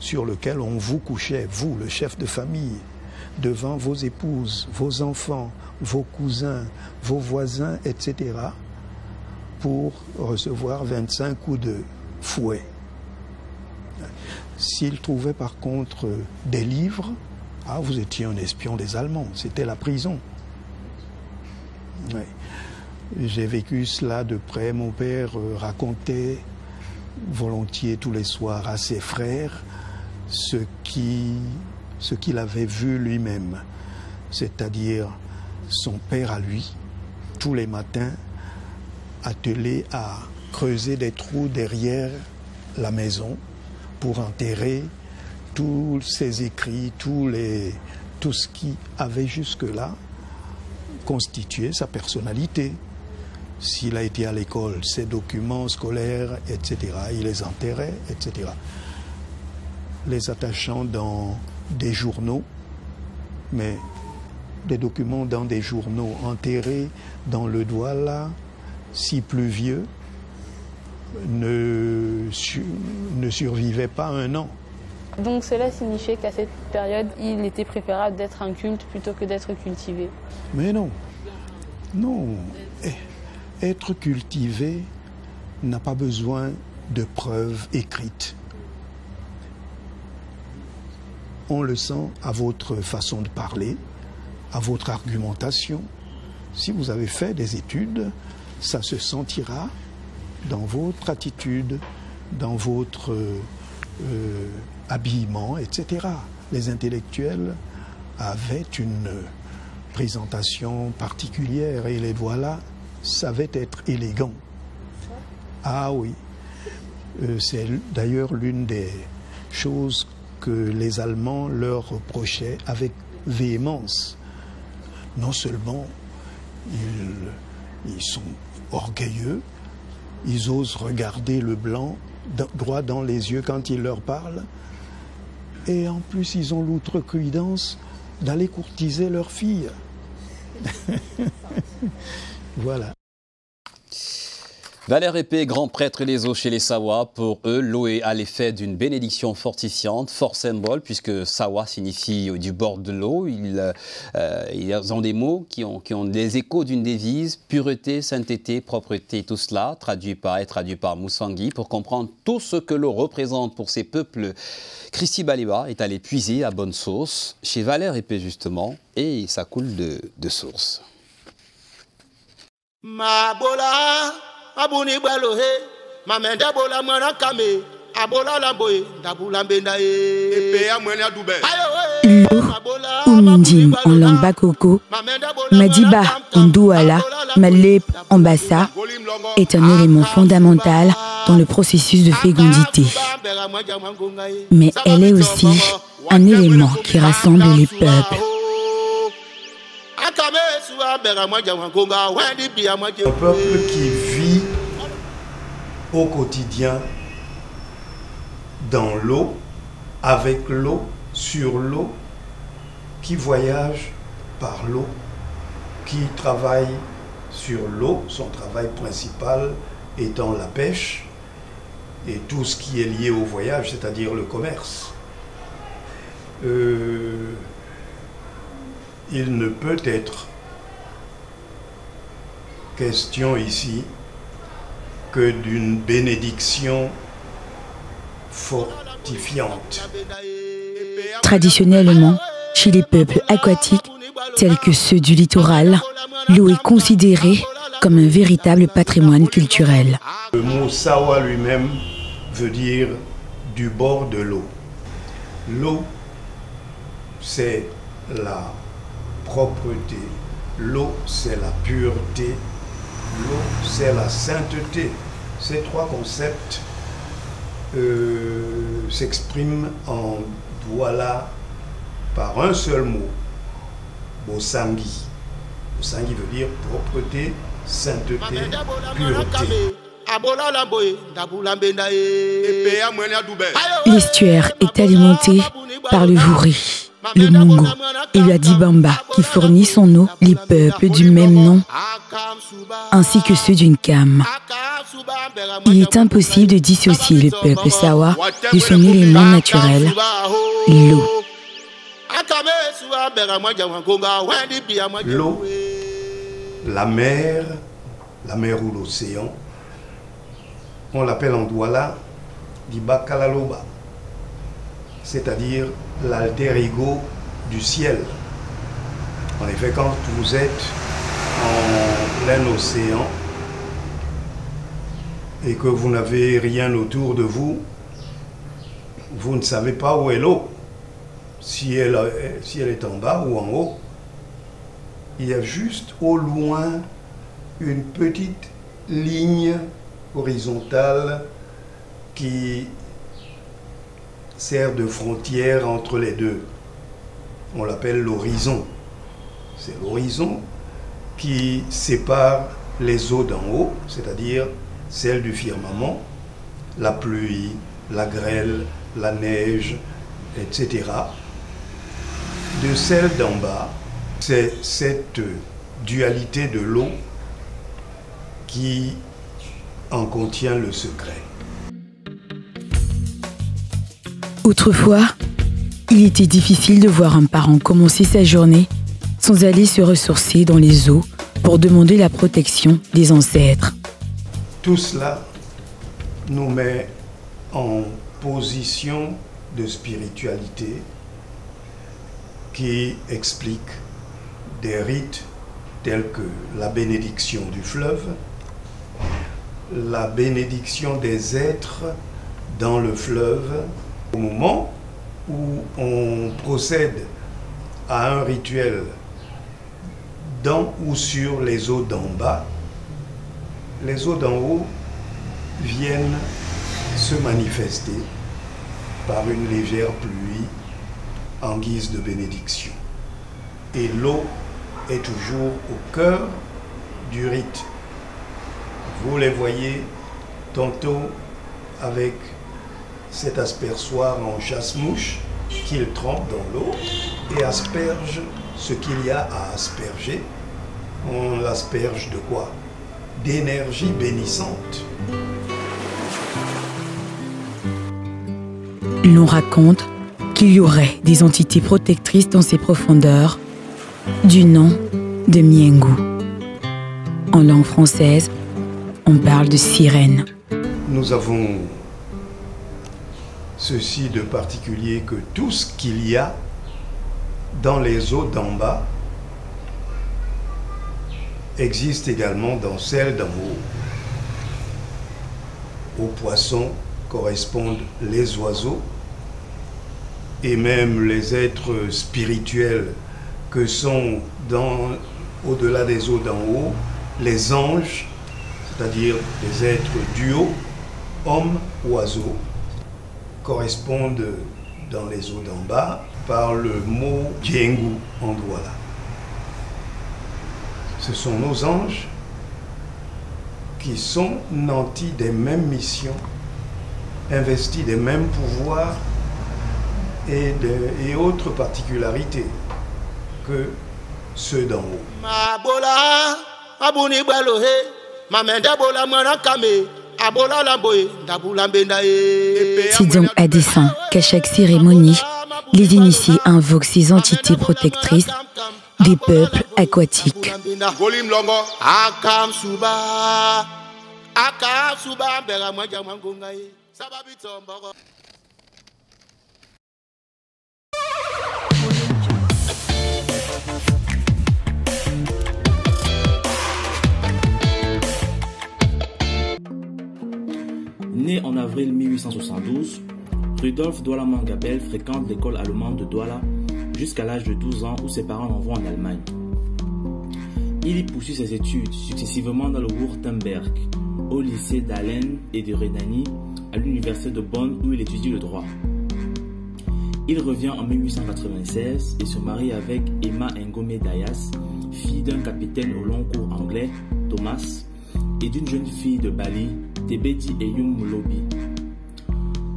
sur lequel on vous couchait, vous, le chef de famille, devant vos épouses, vos enfants, vos cousins, vos voisins, etc., pour recevoir 25 coups de fouet. S'ils trouvaient par contre des livres, vous étiez un espion des Allemands, c'était la prison. Ouais. J'ai vécu cela de près. Mon père racontait volontiers tous les soirs à ses frères ce qu'il avait vu lui-même, c'est-à-dire son père à lui, tous les matins, attelé à creuser des trous derrière la maison pour enterrer tous ses écrits, tout ce qui avait jusque-là constitué sa personnalité. S'il a été à l'école, ses documents scolaires, etc., il les enterrait, etc. Les attachant dans des journaux, mais des documents dans des journaux enterrés dans le Douala, si pluvieux, ne survivait pas un an. Donc cela signifiait qu'à cette période, il était préférable d'être un culte plutôt que d'être cultivé. Mais non, non. Être cultivé n'a pas besoin de preuves écrites. On le sent à votre façon de parler, à votre argumentation. Si vous avez fait des études, ça se sentira dans votre attitude, dans votre habillement, etc. Les intellectuels avaient une présentation particulière et les Douala savaient être élégants. Ah oui, c'est d'ailleurs l'une des choses que les Allemands leur reprochaient avec véhémence. Non seulement ils sont orgueilleux, ils osent regarder le blanc droit dans les yeux quand il leur parle, et en plus ils ont l'outrecuidance d'aller courtiser leurs filles. Voilà. Valère Épée, grand prêtre les eaux chez les Sawa, pour eux, l'eau est à l'effet d'une bénédiction fortifiante, fort symbole, puisque Sawa signifie du bord de l'eau. Ils ont des mots qui ont des échos d'une devise, pureté, sainteté, propreté, tout cela, traduit par Moussangui, pour comprendre tout ce que l'eau représente pour ces peuples. Christy Baliba est allé puiser à bonne source, chez Valère Épée justement, et ça coule de source. Mabola abuni balohe mamenda bola mwana kame abola lamboe ndabula mbenda e epe ya mwene adube ayo L'eau, ou Mindin en langue bakoko, Madiba en douala, Malep en bassa, est un élément fondamental dans le processus de fécondité. Mais elle est aussi un élément qui rassemble les peuples. Un peuple qui vit au quotidien dans l'eau, avec l'eau, sur l'eau, qui voyage par l'eau, qui travaille sur l'eau, son travail principal étant la pêche et tout ce qui est lié au voyage, c'est-à-dire le commerce. Il ne peut être question ici que d'une bénédiction fortifiante. Traditionnellement, chez les peuples aquatiques, tels que ceux du littoral, l'eau est considérée comme un véritable patrimoine culturel. Le mot sawa lui-même veut dire du bord de l'eau. L'eau, c'est la propreté. L'eau, c'est la pureté. L'eau, c'est la sainteté. Ces trois concepts s'expriment en Douala par un seul mot, Bosangi. Bosangi veut dire propreté, sainteté, pureté. L'estuaire est alimenté par le Vouri, le Mungo et le Adibamba qui fournit son eau les peuples du même nom ainsi que ceux d'une Nkam. Il est impossible de dissocier le peuple Sawa de son élément naturel, l'eau. L'eau, la mer ou l'océan, on l'appelle en Douala Dibakalaloba, c'est-à-dire l'alter ego du ciel. En effet, quand vous êtes en plein océan et que vous n'avez rien autour de vous, vous ne savez pas où est l'eau. Si elle est en bas ou en haut, il y a juste au loin une petite ligne horizontale qui sert de frontière entre les deux. On l'appelle l'horizon. C'est l'horizon qui sépare les eaux d'en haut, c'est-à-dire celles du firmament, la pluie, la grêle, la neige, etc. De celle d'en bas. C'est cette dualité de l'eau qui en contient le secret. Autrefois, il était difficile de voir un parent commencer sa journée sans aller se ressourcer dans les eaux pour demander la protection des ancêtres. Tout cela nous met en position de spiritualité qui explique des rites tels que la bénédiction du fleuve, la bénédiction des êtres dans le fleuve. Au moment où on procède à un rituel dans ou sur les eaux d'en bas, les eaux d'en haut viennent se manifester par une légère pluie en guise de bénédiction. Et l'eau est toujours au cœur du rite. Vous les voyez tantôt avec cet aspersoir en chasse-mouche qu'il trempe dans l'eau et asperge ce qu'il y a à asperger. On l'asperge de quoi? D'énergie bénissante. L'on raconte qu'il y aurait des entités protectrices dans ces profondeurs, du nom de Miengu. En langue française, on parle de sirène. Nous avons ceci de particulier que tout ce qu'il y a dans les eaux d'en bas existe également dans celles d'en haut. Aux poissons correspondent les oiseaux, et même les êtres spirituels que sont au-delà des eaux d'en haut, les anges, c'est-à-dire les êtres du haut, hommes, oiseaux, correspondent dans les eaux d'en bas par le mot Djengu en Douala. Ce sont nos anges qui sont nantis des mêmes missions, investis des mêmes pouvoirs et autres particularités que ceux d'en haut. C'est donc à dessein qu'à chaque cérémonie, les initiés invoquent ces entités protectrices des peuples aquatiques. Né en avril 1872, Rudolf Douala Mangabell fréquente l'école allemande de Douala jusqu'à l'âge de 12 ans où ses parents l'envoient en Allemagne. Il y poursuit ses études successivement dans le Württemberg, au lycée d'Aalen et de Rhénanie, à l'université de Bonn où il étudie le droit. Il revient en 1896 et se marie avec Emma Ngome Dayas, fille d'un capitaine au long cours anglais, Thomas, et d'une jeune fille de Bali, Tebeti Eyum Molobi.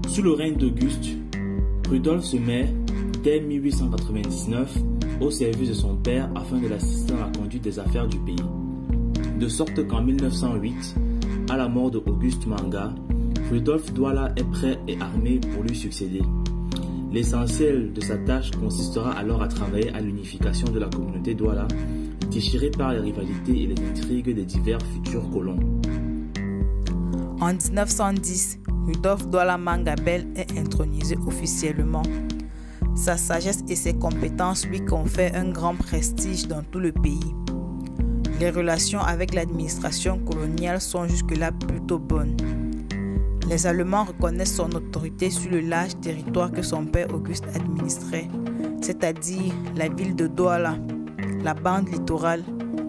Sous le règne d'Auguste, Rudolf se met, dès 1899, au service de son père afin de l'assister dans la conduite des affaires du pays. De sorte qu'en 1908, à la mort d'Auguste Manga, Rudolf Douala est prêt et armé pour lui succéder. L'essentiel de sa tâche consistera alors à travailler à l'unification de la communauté Douala, déchirée par les rivalités et les intrigues des divers futurs colons. En 1910, Rudolf Douala Mangabell est intronisé officiellement. Sa sagesse et ses compétences lui confèrent un grand prestige dans tout le pays. Les relations avec l'administration coloniale sont jusque-là plutôt bonnes. Les Allemands reconnaissent son autorité sur le large territoire que son père Auguste administrait, c'est-à-dire la ville de Douala, la bande littorale,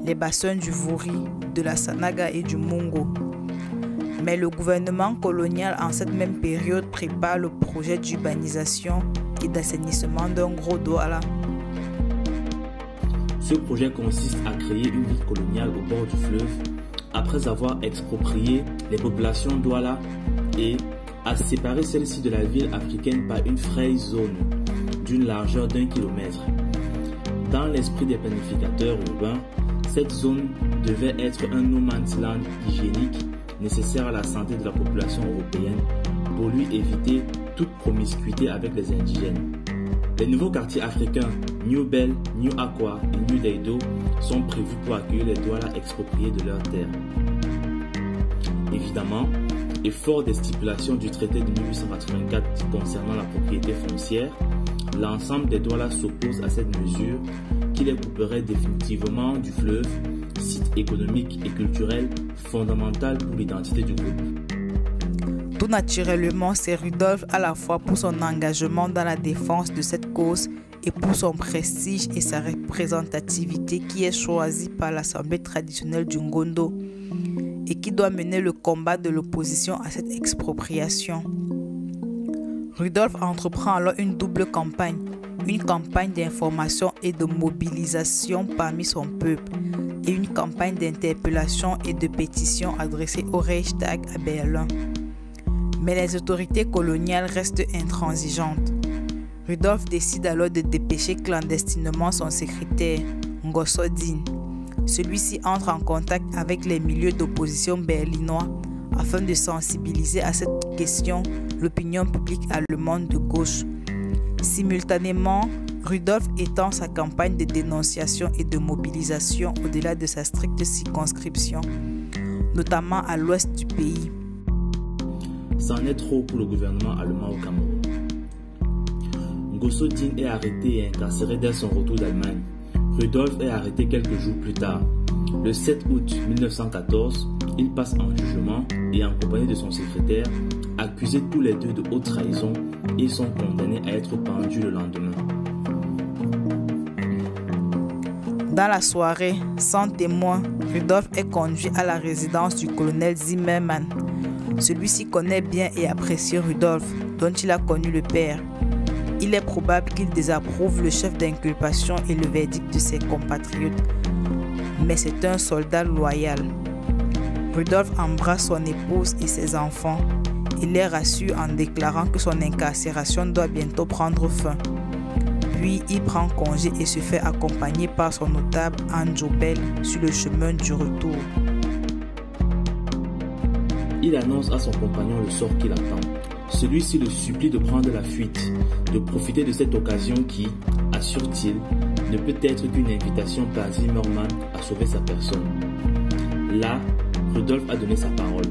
les bassins du Vouri, de la Sanaga et du Mungo. Mais le gouvernement colonial en cette même période prépare le projet d'urbanisation et d'assainissement d'un gros Douala. Ce projet consiste à créer une ville coloniale au bord du fleuve après avoir exproprié les populations Douala et à séparer celle-ci de la ville africaine par une fraye zone d'une largeur d'1 kilomètre. Dans l'esprit des planificateurs urbains, cette zone devait être un no man's land hygiénique nécessaire à la santé de la population européenne pour lui éviter toute promiscuité avec les indigènes. Les nouveaux quartiers africains New Bell, New Aqua et New Daido sont prévus pour accueillir les Douala expropriés de leurs terres. Évidemment, et fort des stipulations du traité de 1884 concernant la propriété foncière, l'ensemble des Douala s'oppose à cette mesure qui les couperait définitivement du fleuve, site économique et culturel fondamental pour l'identité du groupe. Tout naturellement, c'est Rudolf à la fois pour son engagement dans la défense de cette cause et pour son prestige et sa représentativité qui est choisi par l'Assemblée traditionnelle du Ngondo et qui doit mener le combat de l'opposition à cette expropriation. Rudolf entreprend alors une double campagne, une campagne d'information et de mobilisation parmi son peuple et une campagne d'interpellation et de pétition adressée au Reichstag à Berlin. Mais les autorités coloniales restent intransigeantes. Rudolf décide alors de dépêcher clandestinement son secrétaire, Ngoso Dine. Celui-ci entre en contact avec les milieux d'opposition berlinois afin de sensibiliser à cette question l'opinion publique allemande de gauche. Simultanément, Rudolf étend sa campagne de dénonciation et de mobilisation au-delà de sa stricte circonscription, notamment à l'ouest du pays. C'en est trop pour le gouvernement allemand au Cameroun. Ngoso Dine est arrêté et incarcéré dès son retour d'Allemagne. Rudolf est arrêté quelques jours plus tard. Le 7 août 1914, il passe en jugement et en compagnie de son secrétaire, accusés tous les deux de haute trahison, ils sont condamnés à être pendus le lendemain. Dans la soirée, sans témoin, Rudolf est conduit à la résidence du colonel Zimmermann. Celui-ci connaît bien et apprécie Rudolf, dont il a connu le père. Il est probable qu'il désapprouve le chef d'inculpation et le verdict de ses compatriotes. Mais c'est un soldat loyal. Rudolf embrasse son épouse et ses enfants. Il les rassure en déclarant que son incarcération doit bientôt prendre fin. Puis il prend congé et se fait accompagner par son notable Andrew Bell sur le chemin du retour. Il annonce à son compagnon le sort qu'il attend. Celui-ci le supplie de prendre la fuite, de profiter de cette occasion qui, assure-t-il, ne peut être qu'une invitation par Zimmermann à sauver sa personne. Là, Rudolf a donné sa parole.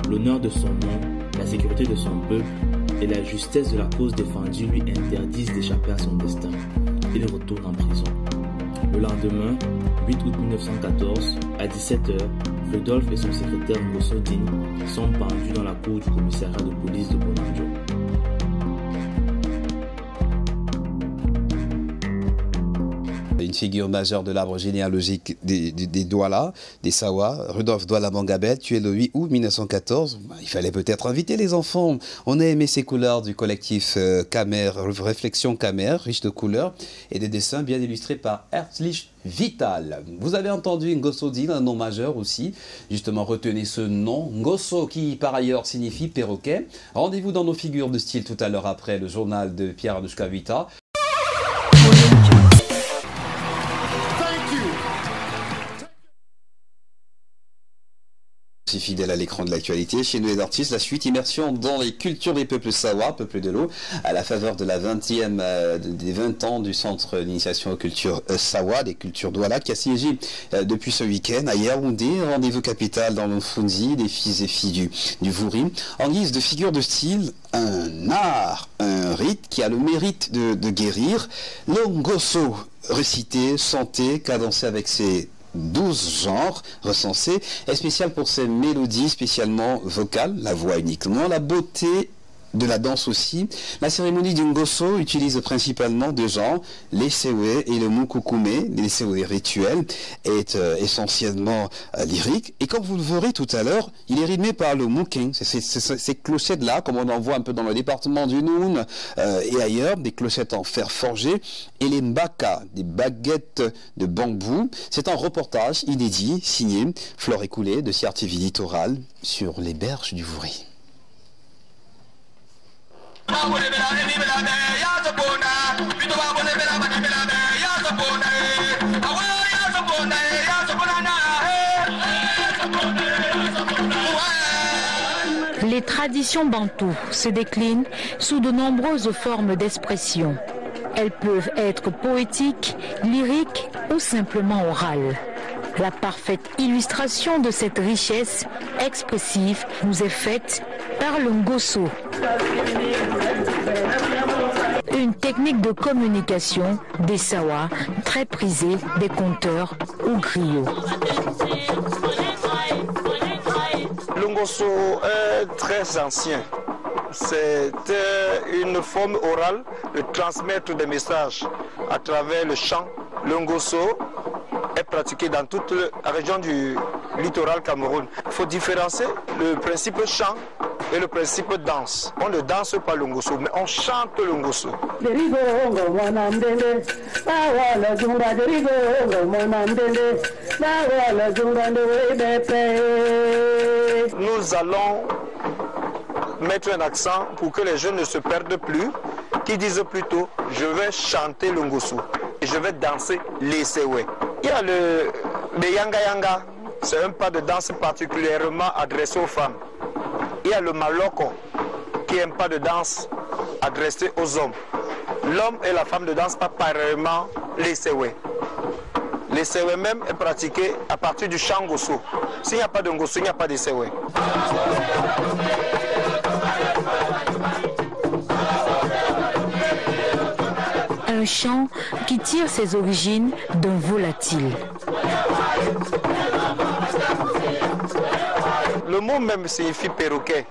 L'honneur de son nom, la sécurité de son peuple et la justesse de la cause défendue lui interdisent d'échapper à son destin. Il retourne en prison. Le lendemain, 8 août 1914, à 17h, Rudolf et son secrétaire Ngosso Dinh sont pendus dans la cour du commissariat de police de Bonanjo. Une figure majeure de l'arbre généalogique des Douala, des Sawa, Rudolf Douala Mangabel, tué le 8 août 1914. Il fallait peut-être inviter les enfants. On a aimé ces couleurs du collectif Kamer, Réflexion Kamer, riche de couleurs et des dessins bien illustrés par Herzlich Vital. Vous avez entendu Ngosso Dinh, un nom majeur aussi. Justement, retenez ce nom, Ngosso, qui par ailleurs signifie perroquet. Rendez-vous dans nos figures de style tout à l'heure après le journal de Pierre Anushka Vita. Fidèle à l'écran de l'actualité, chez nous les artistes, la suite, immersion dans les cultures des peuples Sawa, peuple de l'eau, à la faveur de la 20e, des 20 ans du centre d'initiation aux cultures Sawa, des cultures Douala, qui a siégé depuis ce week-end à Yaoundé, rendez-vous capital dans le Funzi, des fils et filles du Vouri, en guise de figure de style, un art, un rite qui a le mérite de guérir, le Ngosso, récité, chanté, cadencé avec ses 12 genres recensés, est spécial pour ses mélodies spécialement vocales, la voix uniquement, la beauté de la danse aussi. La cérémonie du Ngosso utilise principalement deux genres, les sewe et le mukukume. Les sewe rituels est essentiellement lyrique, et comme vous le verrez tout à l'heure, il est rythmé par le muken, ces clochettes-là, comme on en voit un peu dans le département du Noun et ailleurs, des clochettes en fer forgé, et les mbaka, des baguettes de bambou. C'est un reportage inédit signé Flore Écoulé de CRTV Littoral sur les berges du Vouri. Les traditions bantoues se déclinent sous de nombreuses formes d'expression. Elles peuvent être poétiques, lyriques ou simplement orales. La parfaite illustration de cette richesse expressive nous est faite par le Ngosso. Une technique de communication des Sawa très prisée des conteurs ou griots. Le Ngosso est très ancien. C'est une forme orale de transmettre des messages à travers le chant. Le Ngosso est pratiqué dans toute la région du littoral Cameroun. Il faut différencier le principe chant et le principe danse. On ne danse pas le Ngosso, mais on chante le Ngosso. Nous allons mettre un accent pour que les jeunes ne se perdent plus, qui disent plutôt je vais chanter le Ngosso et je vais danser les sewe. Il y a le Yanga Yanga, c'est un pas de danse particulièrement adressé aux femmes. Il y a le Maloko, qui est un pas de danse adressé aux hommes. L'homme et la femme ne dansent pas pareillement les sewe. Les sewe même est pratiqué à partir du chant Ngosso. S'il n'y a pas de Ngosso, il n'y a pas de sewe. Un chant qui tire ses origines d'un volatile. le mot même signifie perroquet.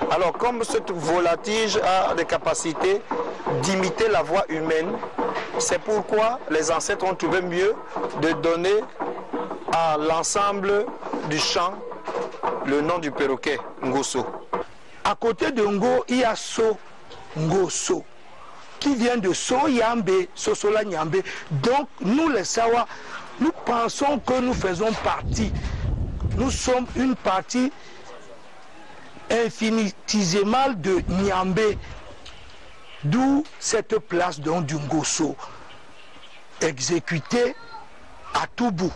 Alors comme ce voltige a des capacités d'imiter la voix humaine, c'est pourquoi les ancêtres ont trouvé mieux de donner à l'ensemble du chant le nom du perroquet, Ngoso. À côté de Ngo, il y a So, Ngoso, qui vient de So Yambe, Sosola Nyambe. Donc nous les Sawa, nous pensons que nous faisons partie. Nous sommes une partie infinitésimale de Nyambe. D'où cette place donc du Ngoso, exécutée à tout bout.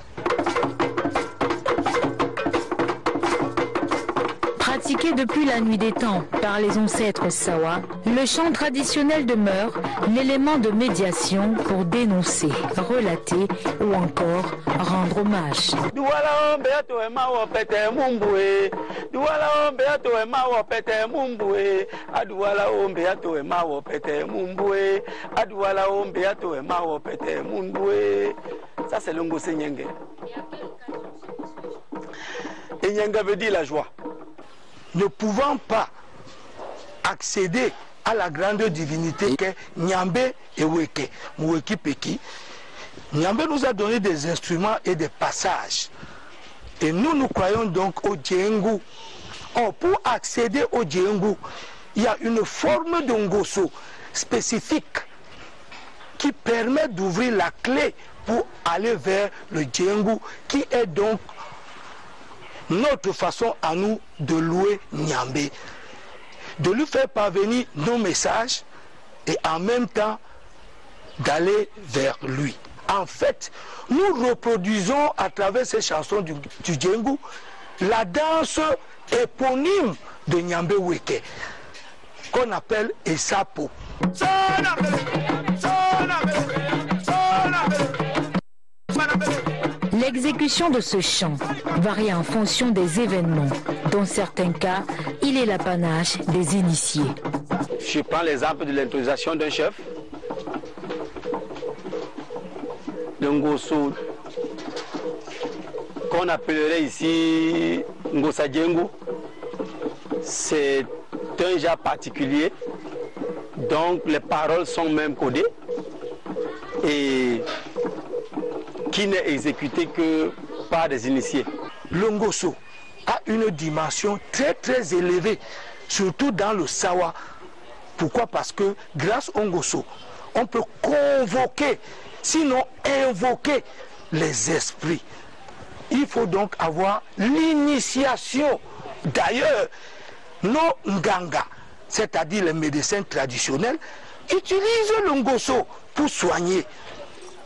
Pratiqué depuis la nuit des temps par les ancêtres Sawa, le chant traditionnel demeure l'élément de médiation pour dénoncer, relater ou encore rendre hommage. Ça c'est le Ngoso Nyenge. Et Nyenge veut dire la joie. Ne pouvant pas accéder à la grande divinité qu'est Nyambe et Weke, Mweki Peki, Nyambe nous a donné des instruments et des passages. Et nous croyons donc au Djengu. Or, pour accéder au Djengu, il y a une forme de Ngoso spécifique qui permet d'ouvrir la clé pour aller vers le Djengu, qui est donc notre façon à nous de louer Nyambe, de lui faire parvenir nos messages et en même temps d'aller vers lui. En fait, nous reproduisons à travers ces chansons du Djengu la danse éponyme de Nyambe Weke, qu'on appelle Esapo. L'exécution de ce chant varie en fonction des événements. Dans certains cas, il est l'apanage des initiés. Je prends l'exemple de l'intronisation d'un chef, d'un Ngoso, qu'on appellerait ici Ngosa Djengu. C'est un genre particulier, donc les paroles sont même codées et qui n'est exécuté que par des initiés. Le Ngoso a une dimension très élevée, surtout dans le Sawa. Pourquoi? Parce que grâce au Ngoso, on peut convoquer, sinon invoquer les esprits. Il faut donc avoir l'initiation. D'ailleurs, nos Nganga, c'est-à-dire les médecins traditionnels, utilisent le Ngoso pour soigner.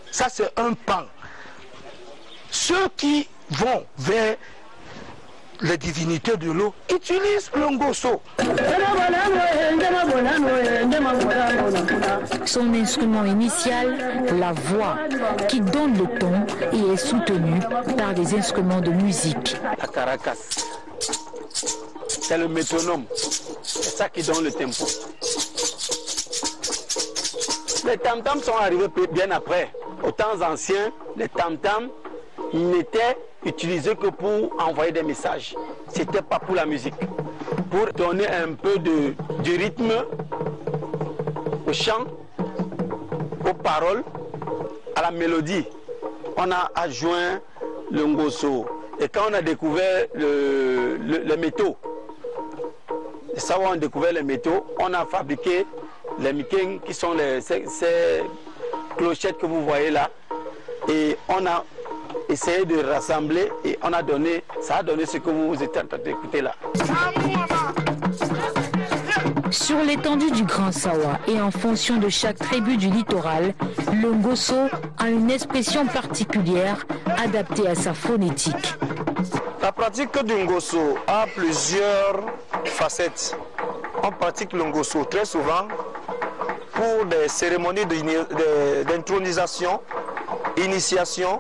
Ça, c'est un pan. Ceux qui vont vers les divinités de l'eau utilisent le Ngoso. Son instrument initial, la voix, qui donne le ton et est soutenu par des instruments de musique. La caracas, c'est le métronome, c'est ça qui donne le tempo. Les tam-tams sont arrivés bien après. Aux temps anciens, les tam-tams n'étaient utilisés que pour envoyer des messages. Ce n'était pas pour la musique. Pour donner un peu de rythme au chant, aux paroles, à la mélodie, on a adjoint le Ngoso. Et quand on a découvert les métaux, ça on a découvert les métaux, on a fabriqué les mikeng qui sont ces clochettes que vous voyez là. Et on a essayé de rassembler et on a donné, ça a donné ce que vous êtes en train d'écouter là. Sur l'étendue du Grand Sawa et en fonction de chaque tribu du littoral, le Ngoso a une expression particulière adaptée à sa phonétique. La pratique du Ngoso a plusieurs facettes. On pratique le Ngoso très souvent pour des cérémonies d'intronisation, initiation,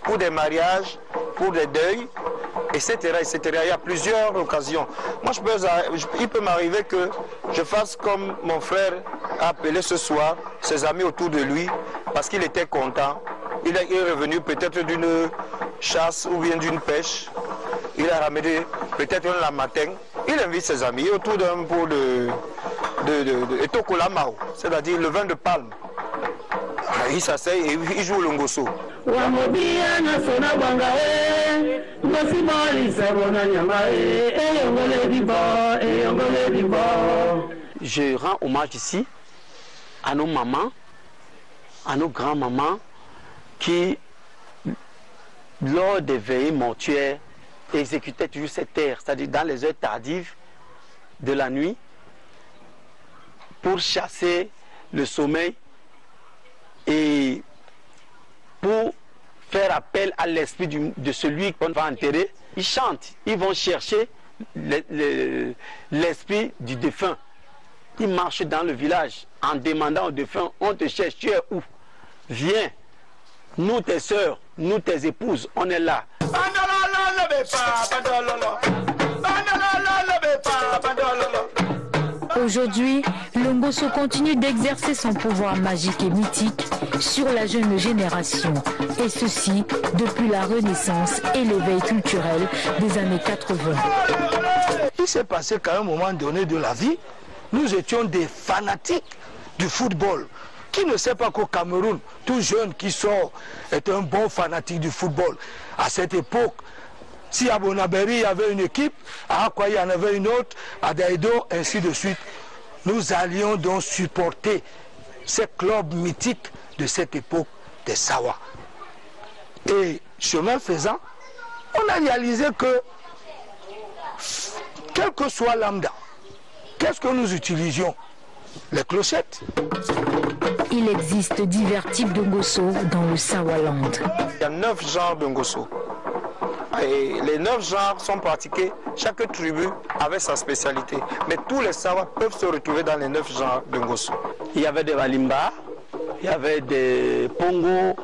pour des mariages, pour des deuils, etc., etc. Il y a plusieurs occasions. Moi, il peut m'arriver que je fasse comme mon frère a appelé ce soir, ses amis autour de lui, parce qu'il était content. Il est revenu peut-être d'une chasse ou bien d'une pêche. Il a ramené peut-être la matin, il invite ses amis autour d'un pot de Etokolamao, c'est-à-dire le vin de palme. Il s'asseye et il joue le ngoso. Je rends hommage ici à nos mamans, à nos grands-mamans qui, lors des veillées mortuaires, exécutaient toujours cette terre, c'est-à-dire dans les heures tardives de la nuit, pour chasser le sommeil et pour faire appel à l'esprit de celui qu'on va enterrer. Ils chantent, ils vont chercher l'esprit du défunt. Ils marchent dans le village en demandant au défunt, on te cherche, tu es où? Viens, nous tes sœurs, nous tes épouses, on est là. Aujourd'hui, le Ngoso continue d'exercer son pouvoir magique et mythique sur la jeune génération, et ceci depuis la Renaissance et l'éveil culturel des années 80. Il s'est passé qu'à un moment donné de la vie, nous étions des fanatiques du football. Qui ne sait pas qu'au Cameroun, tout jeune qui sort est un bon fanatique du football. À cette époque, si à Bonaberi il y avait une équipe, à Akwa il y en avait une autre, à Daïdo, ainsi de suite. Nous allions donc supporter ces clubs mythiques de cette époque des Sawa. Et chemin faisant, on a réalisé que, quel que soit lambda, qu'est-ce que nous utilisions? Les clochettes. Il existe divers types de ngoso dans le Sawaland. Il y a 9 genres de ngoso. Et les 9 genres sont pratiqués, chaque tribu avait sa spécialité. Mais tous les Sawa peuvent se retrouver dans les 9 genres de ngoso. Il y avait des Walimba, il y avait des Pongo,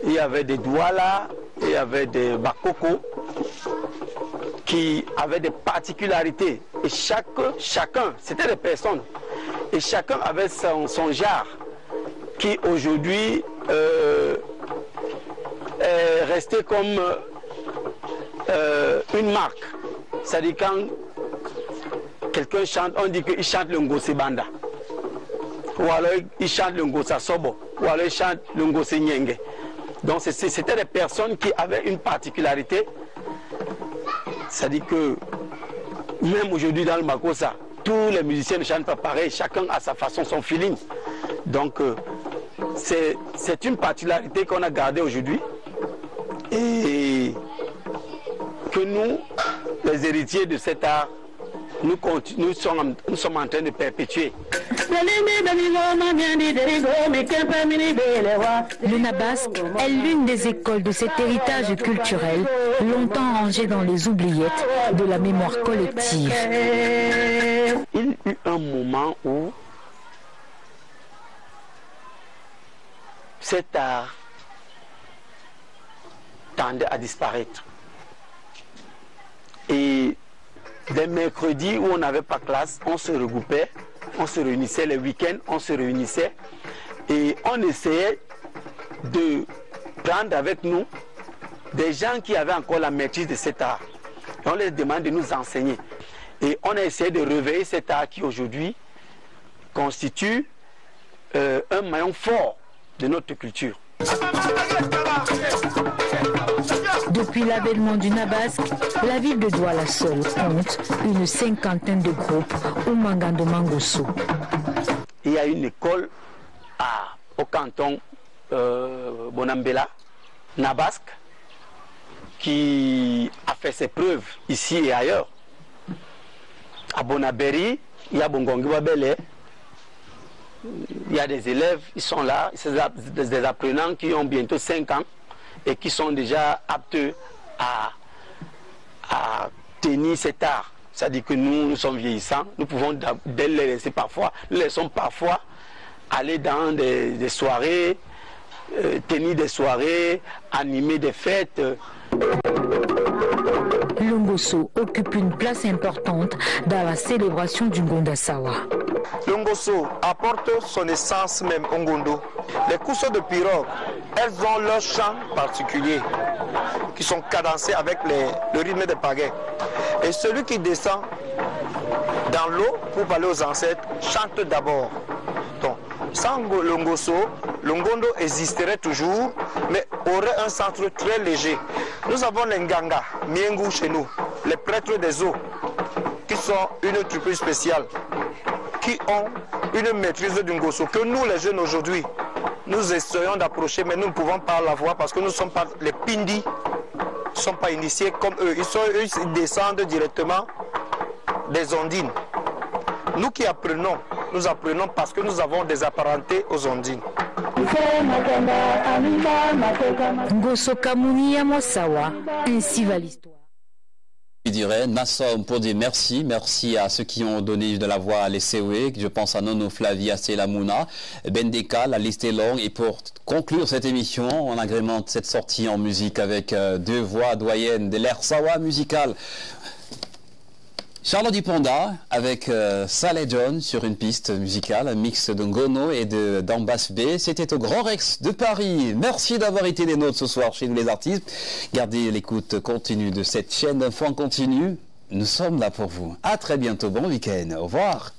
il y avait des Douala, il y avait des Bakoko, qui avaient des particularités. Et chacun, c'était des personnes, et chacun avait son genre, qui aujourd'hui est resté comme une marque. C'est-à-dire quand quelqu'un chante, on dit qu'il chante le Ngose Banda. Ou alors il chante le Ngosa Sobo. Ou alors il chante le Ngose Nyenge. Donc c'était des personnes qui avaient une particularité. C'est-à-dire que même aujourd'hui dans le Makossa, tous les musiciens ne chantent pas pareil. Chacun a sa façon, son feeling. Donc c'est une particularité qu'on a gardée aujourd'hui. Et que nous, les héritiers de cet art, nous sommes en train de perpétuer. Le Nabasque est l'une des écoles de cet héritage culturel, longtemps rangé dans les oubliettes de la mémoire collective. Il y a eu un moment où cet art tendait à disparaître. Et les mercredis où on n'avait pas classe, on se regroupait, on se réunissait les week-ends, on se réunissait et on essayait de prendre avec nous des gens qui avaient encore la maîtrise de cet art. Et on les demande de nous enseigner. Et on a essayé de réveiller cet art qui aujourd'hui constitue un maillon fort de notre culture. Depuis l'avènement du Nabasque, la ville de Douala seule compte une 50aine de groupes au Mangando Mangoso. Il y a une école au canton Bonambela, Nabasque, qui a fait ses preuves ici et ailleurs. À Bonaberi, il y a Bongongi Wabele. Il y a des élèves, ils sont là, c'est des apprenants qui ont bientôt 5 ans et qui sont déjà aptes à tenir cet art. C'est-à-dire que nous sommes vieillissants, nous pouvons les laisser parfois, nous laissons parfois aller dans des soirées, tenir des soirées, animer des fêtes. le Ngoso occupe une place importante dans la célébration du Ngonda Sawa. Le Ngoso apporte son essence même au Ngondo. Les courses de pirogue, elles ont leur chant particulier qui sont cadencés avec le rythme des pagaies. Et celui qui descend dans l'eau pour parler aux ancêtres chante d'abord. Donc, sans le Ngoso, le Ngondo existerait toujours, mais aurait un centre très léger. Nous avons les Nganga, Miengu chez nous, les prêtres des eaux, qui sont une tribu spéciale, qui ont une maîtrise du Ngoso, que nous les jeunes aujourd'hui, nous essayons d'approcher, mais nous ne pouvons pas la voir parce que nous ne sommes pas, les Pindi ne sont pas initiés comme eux. Ils descendent directement des Ondines. Nous qui apprenons, nous apprenons parce que nous avons des apparentés aux Ondines. Ngoso Kamuni Yamosawa, ainsi va l'histoire. Je dirais Nassom pour dire merci, merci à ceux qui ont donné de la voix à l'ECOE, je pense à Nono Flavia Selamuna, Bendeka, la liste est longue, et pour conclure cette émission, on agrémente cette sortie en musique avec deux voix doyennes de l'ère Sawa musical. Charlotte Diponda avec Saleh John sur une piste musicale, un mix de Ngono et d'Ambass B. C'était au Grand Rex de Paris. Merci d'avoir été des nôtres ce soir chez nous les artistes. Gardez l'écoute continue de cette chaîne d'infos en continu. Nous sommes là pour vous. À très bientôt. Bon week-end. Au revoir.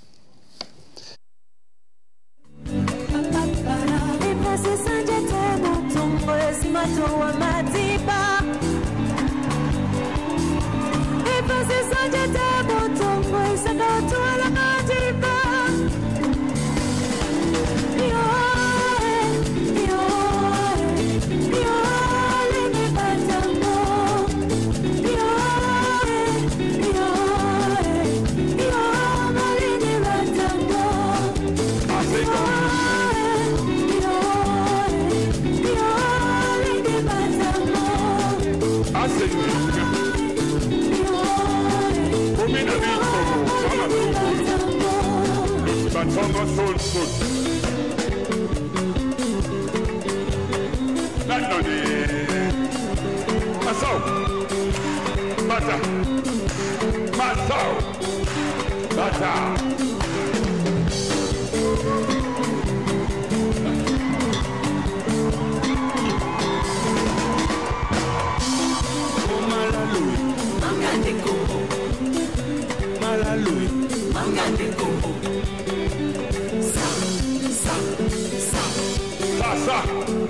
Sa